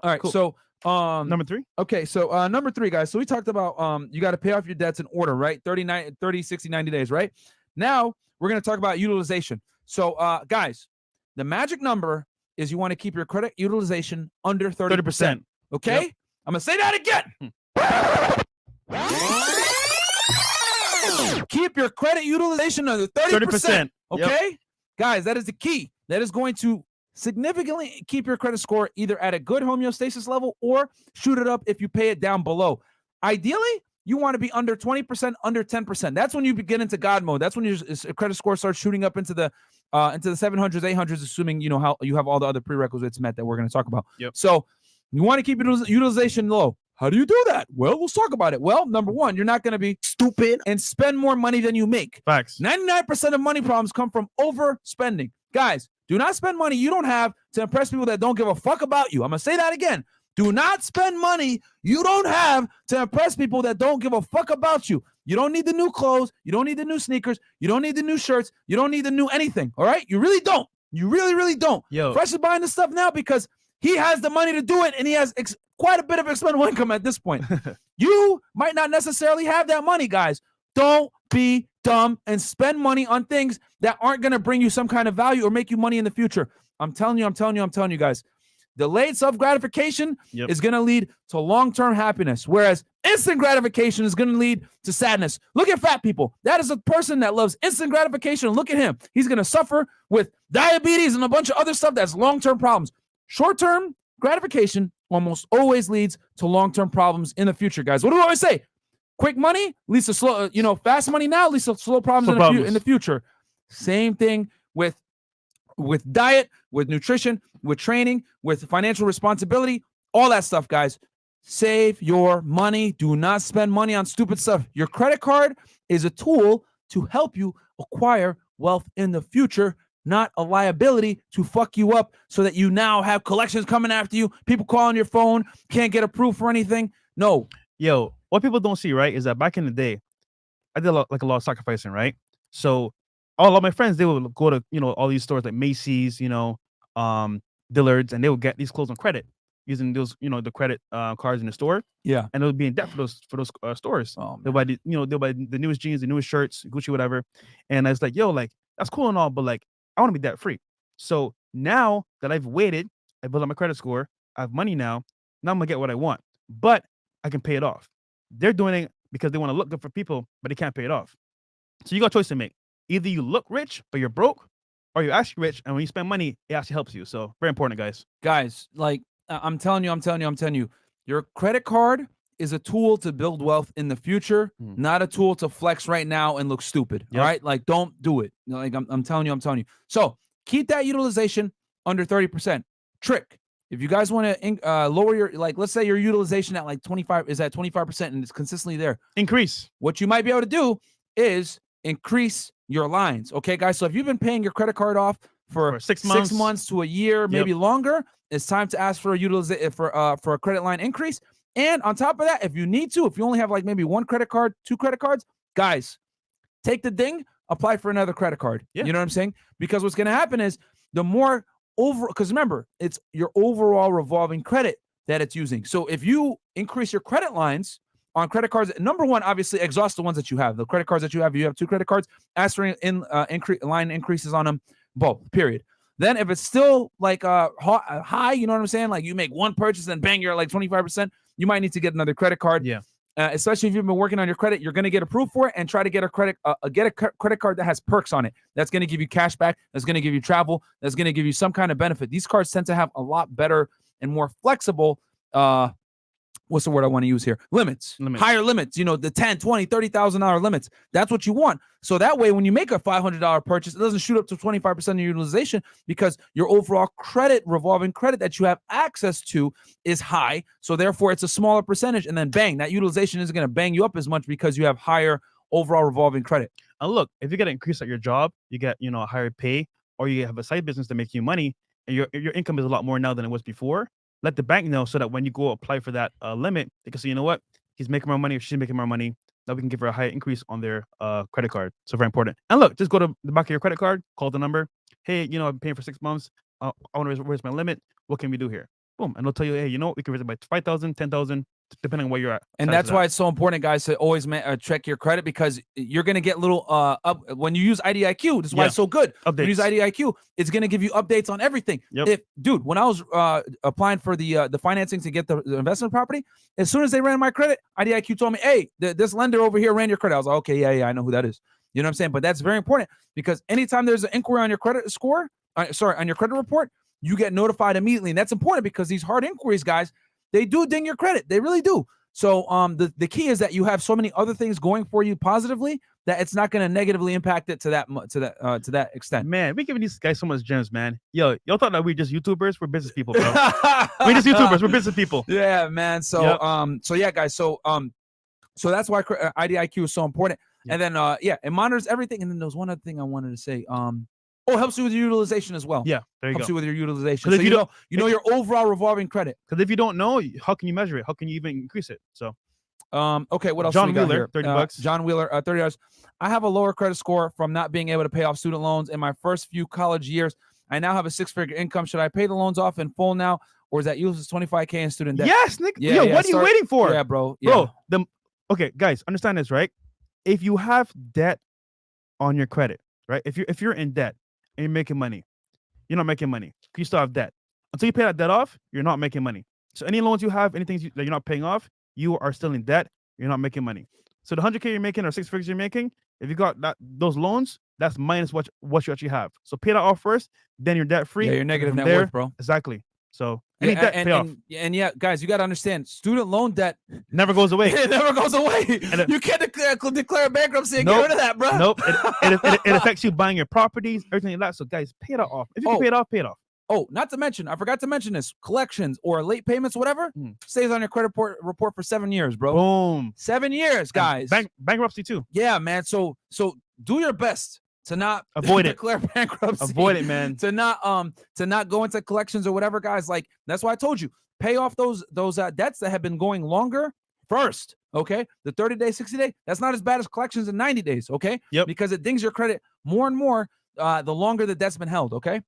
All right. Cool. So. Number 3. Okay, so number 3, guys. So we talked about you got to pay off your debts in order, right? 30, 60, 90 days, right? Now we're going to talk about utilization. So guys, the magic number is you want to keep your credit utilization under 30%. Okay? Yep. I'm going to say that again. Keep your credit utilization under 30%. Okay? Yep. Guys, that is the key. That is going to significantly keep your credit score either at a good homeostasis level or shoot it up if you pay it down below. Ideally, you want to be under 20%, under 10%. That's when you get into God mode. That's when your credit score starts shooting up into the 700s, 800s, assuming how you have all the other prerequisites met that we're going to talk about. Yep. So you want to keep your utilization low. How do you do that? Well, let's talk about it. Well, number 1, you're not going to be stupid and spend more money than you make. Facts. 99% of money problems come from overspending. Guys, do not spend money you don't have to impress people that don't give a fuck about you. I'm going to say that again. Do not spend money you don't have to impress people that don't give a fuck about you. You don't need the new clothes. You don't need the new sneakers. You don't need the new shirts. You don't need the new anything. All right? You really don't. You really, really don't. Yo. Fresh is buying this stuff now because he has the money to do it, and he has quite a bit of expendable income at this point. You might not necessarily have that money, guys. Don't be dumb and spend money on things that aren't going to bring you some kind of value or make you money in the future. I'm telling you, guys. Delayed self-gratification is going to lead to long-term happiness, whereas instant gratification is going to lead to sadness. Look at fat people. That is a person that loves instant gratification. Look at him. He's going to suffer with diabetes and a bunch of other stuff that's long-term problems. Short-term gratification almost always leads to long-term problems in the future, guys. What do I always say? Quick money leads to slow, fast money now leads to slow problems in the future. Same thing with with diet, with nutrition, with training, with financial responsibility, all that stuff, guys. Save your money. Do not spend money on stupid stuff. Your credit card is a tool to help you acquire wealth in the future, not a liability to fuck you up so that you now have collections coming after you, people calling your phone, can't get approved for anything. No. Yo, what people don't see, right, is that back in the day, I did a lot of sacrificing, right? So all of my friends, they would go to, all these stores like Macy's, Dillard's, and they would get these clothes on credit using those, the credit cards in the store. Yeah. And they would be in debt for those stores. Oh, they'll buy the newest jeans, the newest shirts, Gucci, whatever. And I was like, yo, like, that's cool and all, but like, I want to be debt free. So now that I've waited, I built up my credit score, I have money now. Now I'm gonna get what I want, but I can pay it off. They're doing it because they want to look good for people, but they can't pay it off. So you got a choice to make. Either you look rich, but you're broke, or you're actually rich, and when you spend money, it actually helps you. So very important, guys. Guys, like I'm telling you, your credit card is a tool to build wealth in the future, not a tool to flex right now and look stupid. All right, like don't do it. Like I'm telling you. So keep that utilization under 30%. Trick. If you guys want to lower your, like, let's say your utilization at like 25 is at 25% and it's consistently there. Increase. What you might be able to do is increase your lines. Okay, guys. So if you've been paying your credit card off for 6 months to a year, maybe longer, it's time to ask for a for a credit line increase. And on top of that, if you need to, if you only have like maybe one credit card, 2 credit cards, guys, take the ding, apply for another credit card. You know what I'm saying? Because what's going to happen is the more because remember, it's your overall revolving credit that it's using. So if you increase your credit lines on credit cards, number one, obviously exhaust the ones that you have. The credit cards that you have 2 credit cards, ask for line increases on them, both, period. Then if it's still like high, you know what I'm saying? Like you make one purchase and bang, you're at like 25%, you might need to get another credit card. Yeah. Especially if you've been working on your credit, you're going to get approved for it and try to get a credit card that has perks on it. That's going to give you cash back. That's going to give you travel. That's going to give you some kind of benefit. These cards tend to have a lot better and more flexible, what's the word I want to use here? Limits. Higher limits, the $10,000, $20,000, $30,000 limits. That's what you want. So that way, when you make a $500 purchase, it doesn't shoot up to 25% of your utilization because your overall revolving credit that you have access to is high. So therefore, it's a smaller percentage. And then bang, that utilization isn't going to bang you up as much because you have higher overall revolving credit. And look, if you get an increase at your job, you get, a higher pay, or you have a side business that makes you money, and your income is a lot more now than it was before. Let the bank know so that when you go apply for that limit, they can say, you know what, he's making more money or she's making more money. Now we can give her a higher increase on their credit card. So very important. And look, just go to the back of your credit card, call the number. Hey, I'm paying for 6 months. I want to raise my limit. What can we do here? Boom. And they'll tell you, hey, we can raise it by 5,000, 10,000, depending on where you're at. And that's why it's so important, guys, to always check your credit because you're going to get little up when you use IdentityIQ. This is why it's so good. Updates. When you use IdentityIQ, it's going to give you updates on everything. Dude, when I was applying for the financing to get the investment property, as soon as they ran my credit, IdentityIQ told me, hey, this lender over here ran your credit. I was like, okay, yeah, I know who that is. You know what I'm saying? But that's very important because anytime there's an inquiry on your credit score, on your credit report, you get notified immediately. And that's important because these hard inquiries, guys, they do ding your credit. They really do. So the key is that you have so many other things going for you positively that it's not going to negatively impact it to that extent. Man, we're giving these guys so much gems, man. Yo, y'all thought that we're just YouTubers? We're business people, bro. We're just YouTubers. We're business people. Yeah, man. So so yeah, guys. So that's why IdentityIQ is so important. And then it monitors everything. And then there was one other thing I wanted to say. Helps you with your utilization as well. Yeah, there you helps go. you with your utilization. So you know your overall revolving credit. Because if you don't know, how can you measure it? How can you even increase it? So, okay, what else? John we got Wheeler, here? $30. John Wheeler, $30. I have a lower credit score from not being able to pay off student loans in my first few college years. I now have a 6-figure income. Should I pay the loans off in full now, or is that useless $25K in student debt? Yes, Nick. Yeah, what are you waiting for? Yeah, bro. Yeah. Bro, okay, guys, understand this, right? If you have debt on your credit, right? If you're in debt and you're making money, you're not making money. You still have debt. Until you pay that debt off, you're not making money. So any loans you have, anything that you're not paying off, you are still in debt. You're not making money. So the 100K you're making or 6 figures you're making, if you got those loans, that's minus what you actually have. So pay that off first, then you're debt free. Yeah, you're negative net worth, bro. Exactly. So any debt, pay off. And yeah, guys, you got to understand, student loan debt Never goes away. it never goes away. You can't declare bankruptcy and get rid of that, bro. Nope. It affects you buying your properties, everything like that. So guys, pay it off. If you can pay it off, pay it off. Oh, not to mention, I forgot to mention this: collections or late payments, whatever, stays on your credit report for 7 years, bro. Boom. 7 years, guys. Bankruptcy too. Yeah, man. So do your best to not avoid it. declare bankruptcy. Avoid it, man. To not go into collections or whatever, guys. Like, that's why I told you, pay off those debts that have been going longer first. Okay, the 30-day, 60-day, that's not as bad as collections in 90 days. Okay, because it dings your credit more and more the longer the debt's been held. Okay.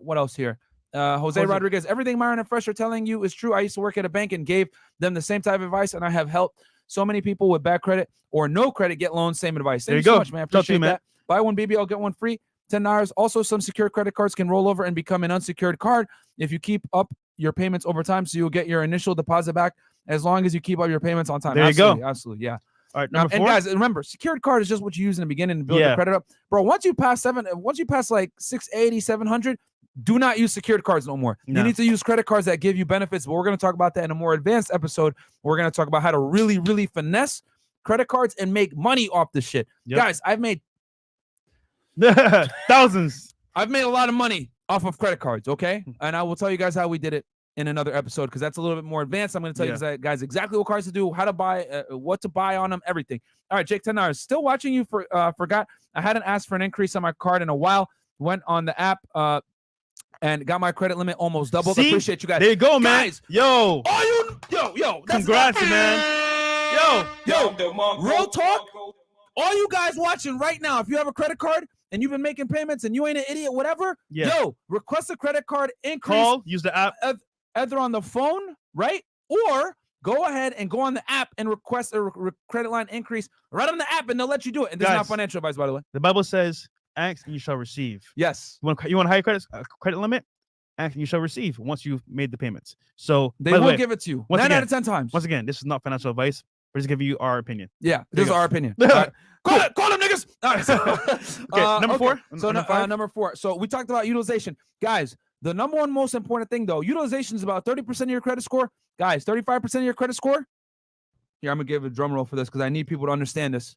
What else here? Jose Rodriguez, everything Myron and Fresh are telling you is true. I used to work at a bank and gave them the same type of advice, and I have helped so many people with bad credit or no credit get loans. Same advice. Thank you so much, man. Appreciate that. Buy one BBL, get one free. $10. Also, some secured credit cards can roll over and become an unsecured card if you keep up your payments over time. So you'll get your initial deposit back as long as you keep up your payments on time. There you go. Absolutely, yeah. All right, now, and guys, remember, secured card is just what you use in the beginning to build your credit up, bro. Once you pass like 680, 700. Do not use secured cards no more. You need to use credit cards that give you benefits. But we're going to talk about that in a more advanced episode. We're going to talk about how to really, really finesse credit cards and make money off this shit. Guys, I've made thousands. I've made a lot of money off of credit cards, okay? And I will tell you guys how we did it in another episode because that's a little bit more advanced. I'm going to tell you guys exactly what cards to do, how to buy, what to buy on them, everything. All right, Jake, $10. Still watching you. Forgot I hadn't asked for an increase on my card in a while. Went on the app and got my credit limit almost doubled. I appreciate you guys. There you go, man. Guys, yo. Congrats, man. Yo. Real talk. All you guys watching right now, if you have a credit card and you've been making payments and you ain't an idiot, whatever, request a credit card increase. Call, use the app. Either on the phone, right? Or go ahead and go on the app and request a credit line increase right on the app, and they'll let you do it. And this is not financial advice, by the way. The Bible says, ask and you shall receive. Yes. You want a higher credit limit? Ask and you shall receive once you've made the payments. So they will give it to you 9 out of 10 times. Once again, this is not financial advice. We're just giving you our opinion. Yeah, this is our opinion. Right. Call them niggas. All right. Okay, number 4. So number 4. So we talked about utilization. Guys, the number one most important thing, though, utilization is about 30% of your credit score. Guys, 35% of your credit score. Here, I'm going to give a drum roll for this because I need people to understand this.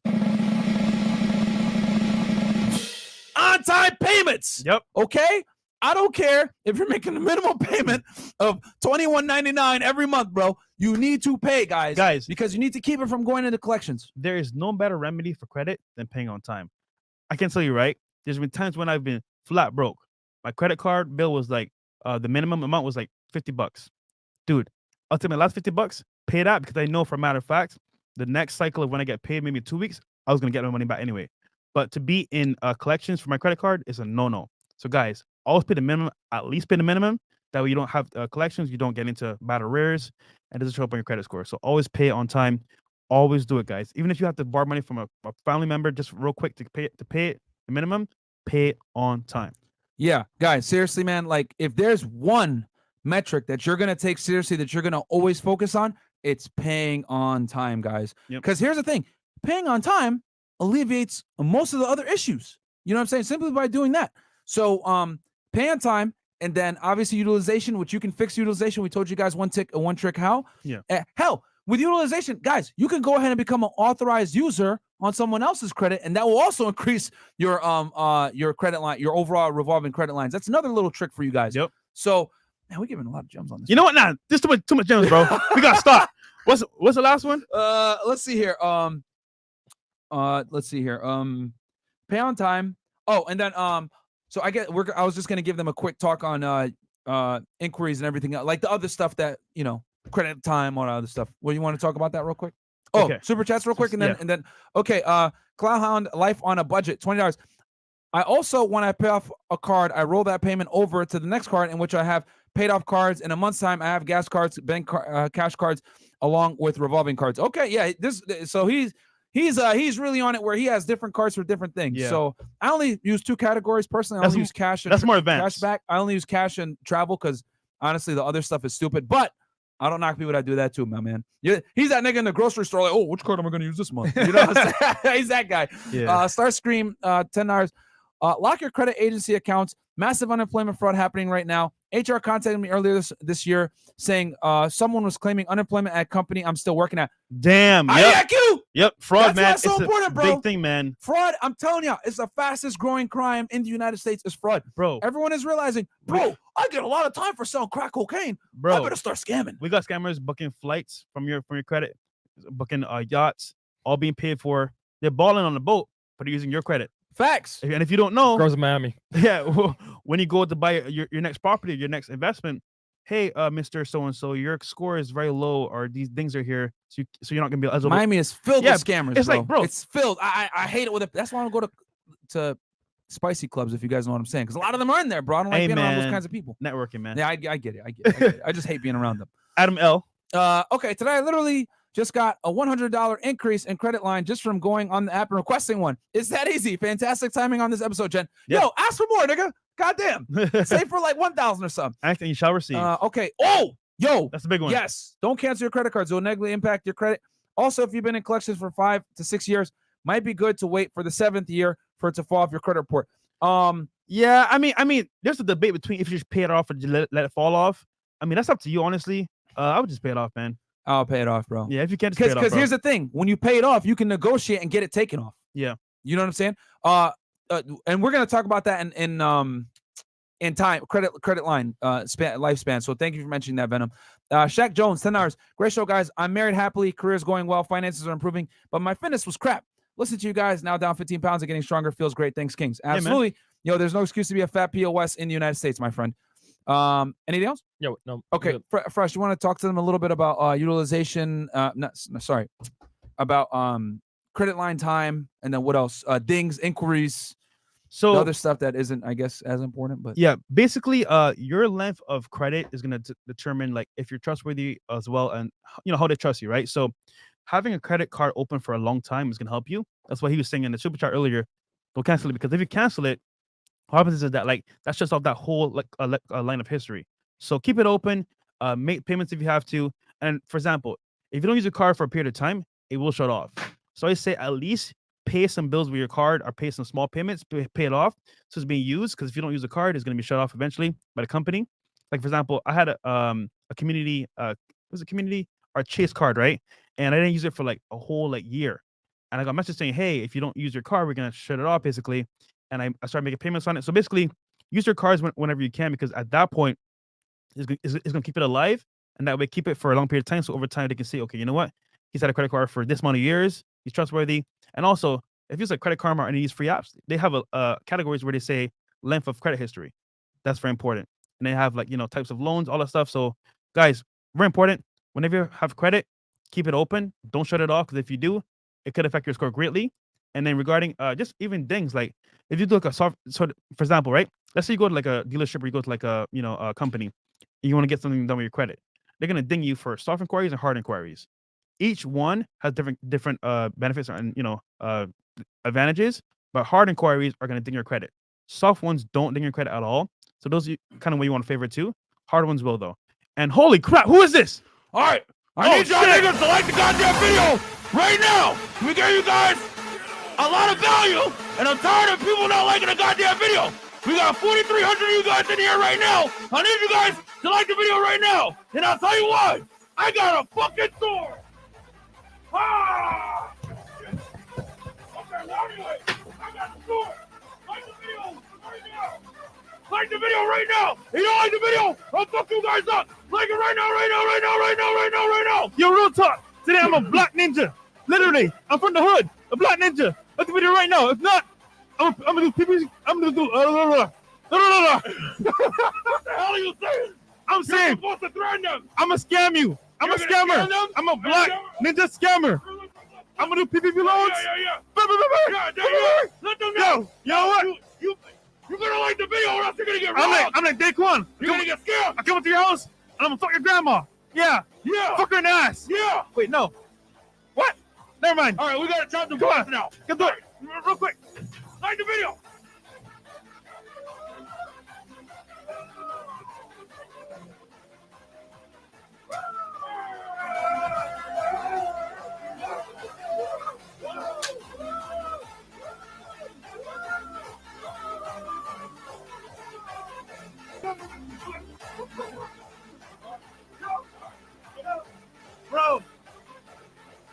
On-time payments. Yep. Okay? I don't care if you're making a minimum payment of $21.99 every month, bro. You need to pay, guys, because you need to keep it from going into collections. There is no better remedy for credit than paying on time. I can tell you, right? There's been times when I've been flat broke. My credit card bill was like, the minimum amount was like $50. Dude, I'll take my last $50, pay that because I know for a matter of fact, the next cycle of when I get paid, maybe 2 weeks, I was going to get my money back anyway. But to be in collections for my credit card is a no-no. So guys, always pay the minimum, at least pay the minimum. That way you don't have collections, you don't get into bad arrears, and it doesn't show up on your credit score. So always pay on time. Always do it, guys. Even if you have to borrow money from a family member, just real quick to pay it the minimum, pay it on time. Yeah, guys, seriously, man, like if there's one metric that you're going to take seriously, that you're going to always focus on, it's paying on time, guys. Because here's the thing, paying on time alleviates most of the other issues. You know what I'm saying? Simply by doing that. So pay on time, and then obviously utilization, which you can fix utilization. We told you guys one trick how. Yeah. Hell, with utilization, guys, you can go ahead and become an authorized user on someone else's credit, and that will also increase your credit line, your overall revolving credit lines. That's another little trick for you guys. Yep. So, man, we're giving a lot of gems on this. You know what? Nah, this too much gems, bro. We gotta stop. What's the last one? Let's see here. Pay on time. Oh, and then so I was just gonna give them a quick talk on inquiries and everything else, like the other stuff that credit time, all that other stuff. Well, you want to talk about that real quick? Oh, okay. Super chats real quick, and then okay. Cloudhound Life on a budget, $20. I also, when I pay off a card, I roll that payment over to the next card in which I have paid off cards. In a month's time, I have gas cards, bank cash cards, along with revolving cards. Okay, yeah. So he's really on it where he has different cards for different things. Yeah. So I only use 2 categories personally. I only use cash. That's more advanced. Cash back. I only use cash and travel because honestly, the other stuff is stupid. But I don't knock people that do that too, my man. He's that nigga in the grocery store like, oh, which card am I going to use this month? You know what I'm saying? He's that guy. Yeah. Starscream, $10. Lock your credit agency accounts. Massive unemployment fraud happening right now. HR contacted me earlier this year saying someone was claiming unemployment at a company I'm still working at. Damn. Yep. IdentityIQ. Yep. Fraud, That's man. why it's so It's important, a bro. big thing, man. Fraud. I'm telling you, it's the fastest growing crime in the United States is fraud. Bro. Everyone is realizing, bro, I get a lot of time for selling crack cocaine. Bro, I better start scamming. we got scammers booking flights from your credit, booking yachts, all being paid for. They're balling on the boat, but they're using your credit. Facts. And if you don't know, Girls in Miami. yeah, when you go to buy your next property, your next investment, hey, Mr. So-and-so, your score is very low, or these things are here, so you're not gonna be eligible. Miami is filled with scammers. It's bro. like, bro, it's filled. I hate it with it. That's why I don't go to spicy clubs, if you guys know what I'm saying, because a lot of them are in there, bro. I don't like being around those kinds of people. Networking, man. Yeah, I get it. I just hate being around them. Adam L. Okay, today I literally just got a $100 increase in credit line just from going on the app and requesting one. It's that easy. Fantastic timing on this episode, Jen. Yep. Yo, ask for more, nigga. Goddamn. Save for like 1,000 or something. Anything you shall receive. Okay. Oh, yo. That's a big one. Yes. Don't cancel your credit cards. It will negatively impact your credit. Also, if you've been in collections for 5 to 6 years, might be good to wait for the 7th year for it to fall off your credit report. Yeah, I mean, there's a debate between if you just pay it off or just let it fall off. I mean, that's up to you, honestly. I would just pay it off, man. I'll pay it off, bro. Yeah, if you can't, just pay it off, because here's the thing: when you pay it off, you can negotiate and get it taken off. Yeah, you know what I'm saying. And we're gonna talk about that in time credit line lifespan. So thank you for mentioning that, Venom. Shaq Jones, $10. Great show, guys. I'm married happily. Career's going well. Finances are improving, but my fitness was crap. Listen to you guys now down 15 pounds and getting stronger. Feels great. Thanks, Kings. Absolutely. Yo, there's no excuse to be a fat POS in the United States, my friend. Anything else? Yo, no. Okay, Fresh, you want to talk to them a little bit about utilization? About credit line time, and then what else? Dings, inquiries. So the other stuff that isn't, I guess, as important. But yeah, basically, your length of credit is gonna determine like if you're trustworthy as well, and how they trust you, right? So having a credit card open for a long time is gonna help you. That's what he was saying in the super chat earlier. Don't cancel it, because if you cancel it, what happens is that that's just off that whole line of history. So keep it open, make payments if you have to. And for example, if you don't use your card for a period of time, it will shut off. So I say at least pay some bills with your card, or pay some small payments, pay it off so it's being used. Because if you don't use the card, it's going to be shut off eventually by the company. Like for example, I had a community or Chase card, right? And I didn't use it for like a whole year. And I got a message saying, hey, if you don't use your card, we're going to shut it off basically. And I started making payments on it. So basically, use your cards whenever you can, because at that point, it's going to keep it alive. And that way, keep it for a long period of time. So over time, they can say, okay, you know what? He's had a credit card for this amount of years. He's trustworthy. And also, if it's like Credit Karma or any of these free apps, they have categories where they say length of credit history. That's very important. And they have types of loans, all that stuff. So guys, very important. Whenever you have credit, keep it open. Don't shut it off, because if you do, it could affect your score greatly. And then regarding just even things like, if you do for example, right? Let's say you go to like a dealership, or you go to like a company, and you want to get something done with your credit. They're gonna ding you for soft inquiries and hard inquiries. Each one has different benefits and advantages, but hard inquiries are gonna ding your credit. Soft ones don't ding your credit at all. So those are kind of what you want to favor too. Hard ones will though. And holy crap, who is this? all right, I need y'all niggas to like the goddamn video right now. We gave you guys a lot of value, and I'm tired of people not liking the goddamn video. We got 4,300 of you guys in here right now. I need you guys to like the video right now. And I'll tell you why. I got a fucking sword. Ah! Okay, well, anyway, I got the sword. Like the video right now. Like the video right now. If you don't like the video, I'll fuck you guys up. Like it right now, right now, right now, right now, right now, right now. Yo, real talk. Today I'm a black ninja. Literally, I'm from the hood. A black ninja. Like the video right now. If not, I'm gonna do PPC. I'm gonna do What the hell are you saying? I'm saying You're supposed to threaten them. I'm gonna scam you. I'm a scammer. I'm a black ninja scammer. I'm gonna do PPP loans. Let them know. Yo, you know what? You're gonna like the video, or else you're gonna get robbed. I'm like Daquan. You're gonna get scared. I come to your house and I'm gonna fuck your grandma. Yeah. Fuck her in the ass. Yeah. Wait, no. What? Never mind. All right, we gotta chop the Come box on. now. Get do it. Real quick. Like the video.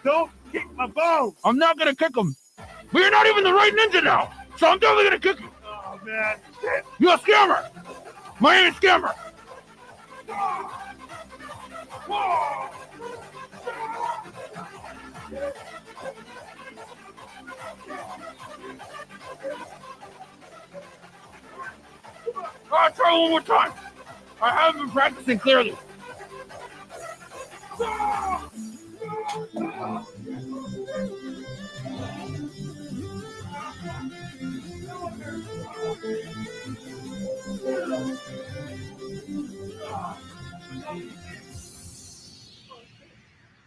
Don't kick my balls. I'm not gonna kick him. But you're not even the right ninja now. So I'm definitely gonna kick you. Oh man. You're a scammer. Miami scammer. I'll try one more time. I haven't been practicing clearly.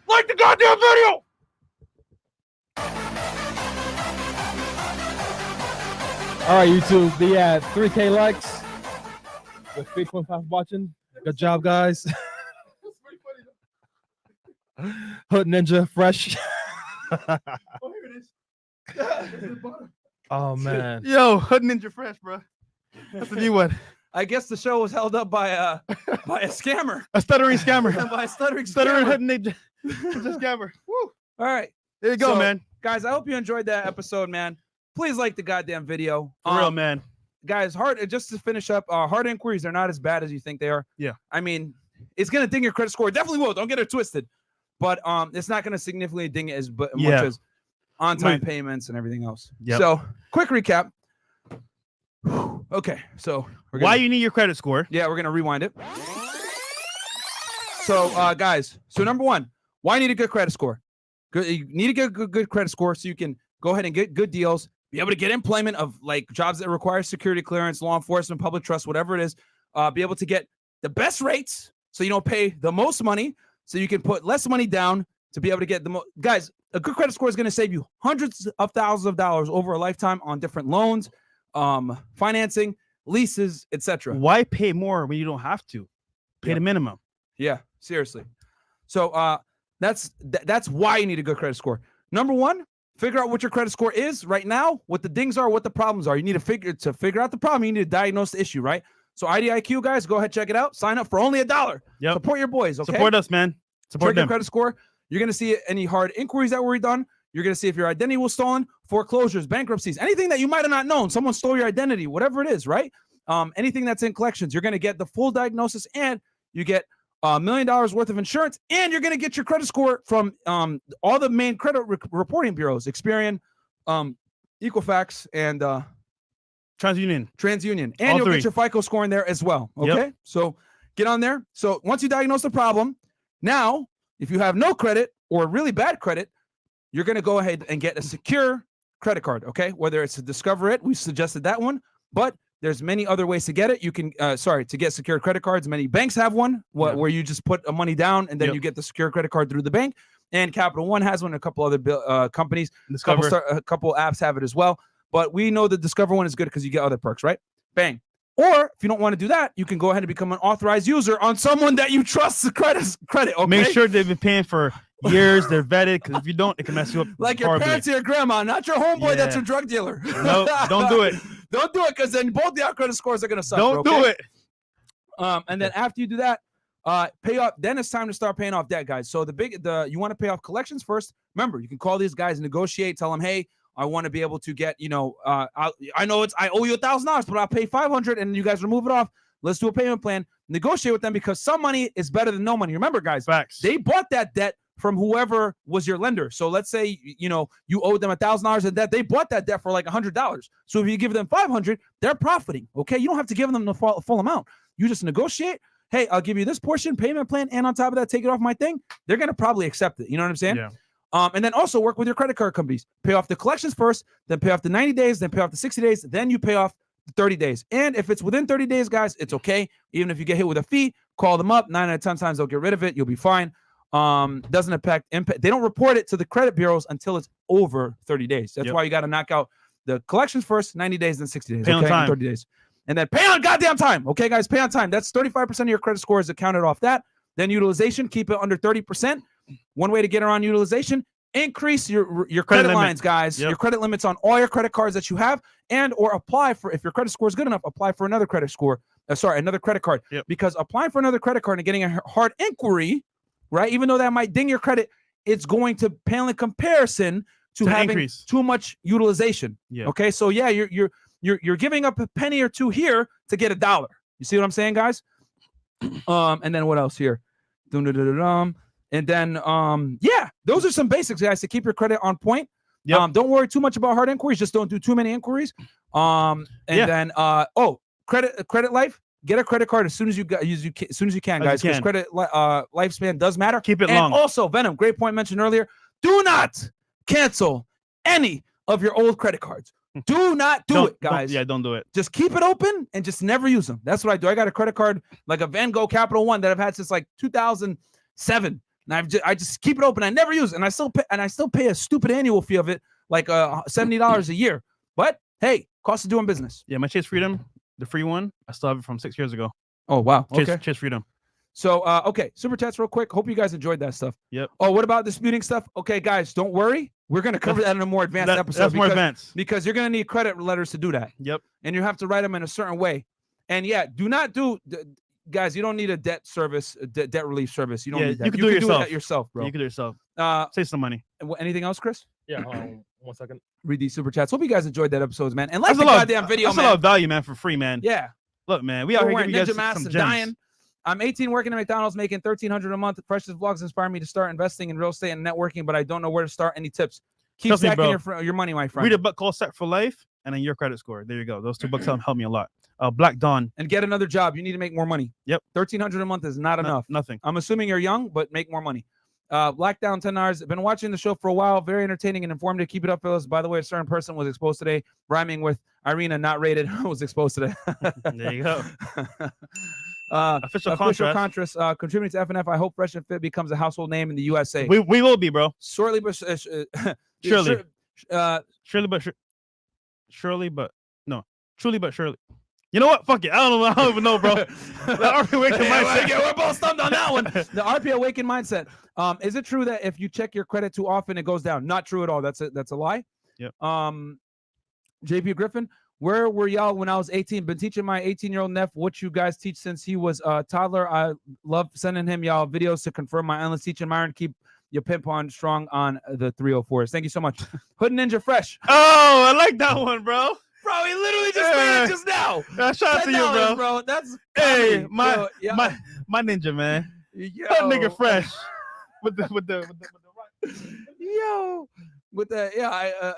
Like the goddamn video! All right, YouTube, be at 3K likes with 3.5 watching. Good job, guys. Hood Ninja, fresh. Oh, here it is. Oh, man. Yo, Hood Ninja Fresh, bro. That's the new one. I guess the show was held up by a scammer. A stuttering scammer. By a stuttering Hood scammer. Ninja. It's a scammer. Woo. All right. There you go, So, man. Guys, I hope you enjoyed that episode, man. Please like the goddamn video. For real, man. Guys, just to finish up, hard inquiries are not as bad as you think they are. Yeah. I mean, it's gonna ding your credit score. It definitely will. Don't get it twisted. But it's not gonna significantly ding it as much as on-time payments and everything else. Yep. So, quick recap. Okay, so Why you need your credit score? Yeah, we're gonna rewind it. So, guys, so number one, why you need a good credit score? You need to get a good credit score so you can go ahead and get good deals, be able to get employment of like jobs that require security clearance, law enforcement, public trust, whatever it is. Be able to get the best rates so you don't pay the most money, so you can put less money down to be able to get the most. Guys, a good credit score is going to save you hundreds of thousands of dollars over a lifetime on different loans, financing, leases, etc. Why pay more when you don't have to? Pay the minimum. Yeah, seriously. So that's why you need a good credit score. Number one, figure out what your credit score is right now, what the dings are, what the problems are. You need to figure out the problem. You need to diagnose the issue, right? So IdentityIQ, guys, go ahead, check it out. Sign up for only $1. Yep. Support your boys, okay? Support us, man. Support Check your them. credit score. You're going to see any hard inquiries that were done. You're going to see if your identity was stolen, foreclosures, bankruptcies, anything that you might have not known. Someone stole your identity, whatever it is, right? Anything that's in collections. You're going to get the full diagnosis, and you get $1 million worth of insurance, and you're going to get your credit score from all the main credit reporting bureaus, Experian, Equifax, and TransUnion. And All you'll three. get your FICO score in there as well. Okay. Yep. So get on there. So once you diagnose the problem, now, if you have no credit or really bad credit, you're going to go ahead and get a secure credit card. Okay. Whether it's to Discover It, we suggested that one, but there's many other ways to get it. You can, to get secured credit cards. Many banks have one where you just put money down and then you get the secure credit card through the bank. And Capital One has one. A couple other companies, a couple apps have it as well. But we know the Discover one is good because you get other perks, right? Bang. Or if you don't want to do that, you can go ahead and become an authorized user on someone that you trust the credit. Okay? Make sure they've been paying for years. They're vetted, because if you don't, it can mess you up. Like your parents or your grandma, not your homeboy that's your drug dealer. No, don't do it. Don't do it, because then both the credit scores are going to suck. Don't do it. And then after you do that, pay off. Then it's time to start paying off debt, guys. So you want to pay off collections first. Remember, you can call these guys and negotiate. Tell them, hey, I want to be able to get, I know I owe you $1,000, but I'll pay $500, and you guys remove it off. Let's do a payment plan. Negotiate with them, because some money is better than no money. Remember, guys, facts. They bought that debt from whoever was your lender. So let's say, you owed them $1,000 in debt. They bought that debt for like $100. So if you give them $500, they're profiting. Okay. You don't have to give them the full amount. You just negotiate. Hey, I'll give you this portion, payment plan, and on top of that, take it off my thing. They're going to probably accept it. You know what I'm saying? Yeah. And then also work with your credit card companies. Pay off the collections first, then pay off the 90 days, then pay off the 60 days, then you pay off the 30 days. And if it's within 30 days, guys, it's okay. Even if you get hit with a fee, call them up. 9 out of 10 times they'll get rid of it. You'll be fine. Doesn't impact. They don't report it to the credit bureaus until it's over 30 days. That's why you got to knock out the collections first, 90 days, then 60 days. Pay on time. 30 days. And then pay on goddamn time. Okay, guys, pay on time. That's 35% of your credit score is accounted off that. Then utilization, keep it under 30%. One way to get around utilization, increase your credit lines, guys. Your credit limits on all your credit cards that you have, and or apply for, if your credit score is good enough, apply for another credit score. Another credit card. Because applying for another credit card and getting a hard inquiry, right, even though that might ding your credit, it's going to pale in comparison to having increase. too much utilization. Yeah. Okay, so yeah, you're giving up a penny or two here to get $1. You see what I'm saying, guys? And then what else here? And then yeah, those are some basics, guys, to keep your credit on point. Yep. Don't worry too much about hard inquiries. Just don't do too many inquiries. And then credit life. Get a credit card as soon as you can, guys, because credit lifespan does matter. Keep it and long. Also, Venom, great point mentioned earlier. Do not cancel any of your old credit cards. Do not do it, guys. Don't do it. Just keep it open and just never use them. That's what I do. I got a credit card like a Van Gogh Capital One that I've had since like 2007, and I just keep it open. I never use it, and I still pay a stupid annual fee of it, like $70 a year. But hey, cost of doing business. Yeah, my Chase Freedom, the free one, I still have it from 6 years ago. Oh wow. Okay. Chase Freedom. So okay, super chats real quick. Hope you guys enjoyed that stuff. Yep. Oh, what about disputing stuff? Okay, guys, don't worry. We're gonna cover that in a more advanced episode. That's more advanced because you're gonna need credit letters to do that. Yep. And you have to write them in a certain way. And yeah, do not do, guys. You don't need a debt service, debt relief service. You don't need that. You can do it yourself, bro. You can do it yourself. Save some money. Anything else, Chris? Yeah. 1 second. Read these super chats. Hope you guys enjoyed that episode, man. And like That's the goddamn video, that's man. a lot of value, man, for free, man. Yeah. Look, man, we out We're here wearing giving you ninja guys masks some and gems. dying. I'm 18, working at McDonald's, making $1,300 a month. Fresh's vlogs inspire me to start investing in real estate and networking, but I don't know where to start. Any tips? Keep stacking your money, my friend. Read a book called Set for Life, and then your credit score. There you go. Those 2 books help me a lot. Black Dawn. And get another job. You need to make more money. Yep. $1,300 a month is not enough. Nothing. I'm assuming you're young, but make more money. Black Down 10 hours. Been watching the show for a while. Very entertaining and informative. Keep it up, fellas. By the way, a certain person was exposed today, rhyming with Irina, not rated. was exposed today. There you go. Official contrast contributing to FNF. I hope Fresh and Fit becomes a household name in the USA. We will be, bro. Surely, but surely, truly but surely. You know what? Fuck it. I don't even know, bro. The RP Awakened mindset. We're both stumped on that one. The RP Awakened mindset. Is it true that if you check your credit too often, it goes down? Not true at all. That's a lie. Yep. JP Griffin, where were y'all when I was 18? Been teaching my 18-year-old nephew what you guys teach since he was a toddler. I love sending him y'all videos to confirm my endless teaching. Myron, keep your pimp on strong on the 304s. Thank you so much. Hood Ninja Fresh. Oh, I like that one, bro. Bro, he literally just made it just now. Shout out to you, bro. That's hey, comedy, my ninja, man. Yo. That nigga Fresh with the yo. With the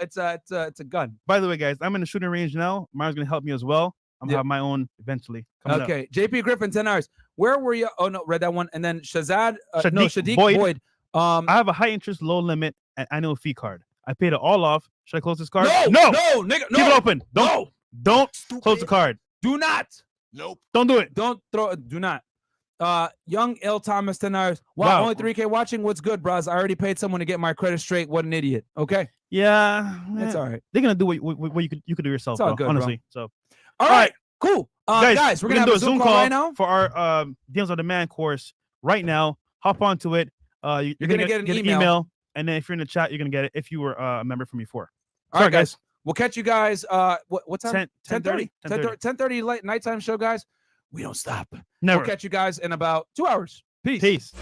it's a gun. By the way, guys, I'm in the shooting range now. Myron's gonna help me as well. I'm gonna have my own eventually. Okay, JP Griffin, 10 hours. Where were you? Oh no, read that one. And then Shazad, Shadiq Boyd. I have a high interest, low limit, and annual fee card. I paid it all off. Should I close this card? No, nigga, no. Keep it open. Don't close the card. Do not. Nope. Don't do it. Don't throw. Do not. Young L Thomas 10 hours. Wow, only 3K watching. What's good, bros? I already paid someone to get my credit straight. What an idiot. Okay. Yeah, it's all right. They're gonna do what you could do yourself, bro, good, honestly. Bro. So, all right, cool. Guys, we're gonna do a Zoom call right now for our Deals on Demand course right now. Hop onto it. You're gonna get an email, and then if you're in the chat, you're gonna get it if you were a member from before. All right, guys. We'll catch you guys. What time? 10:30. 10:30 late nighttime show, guys. We don't stop. Never. We'll catch you guys in about 2 hours. Peace. Peace.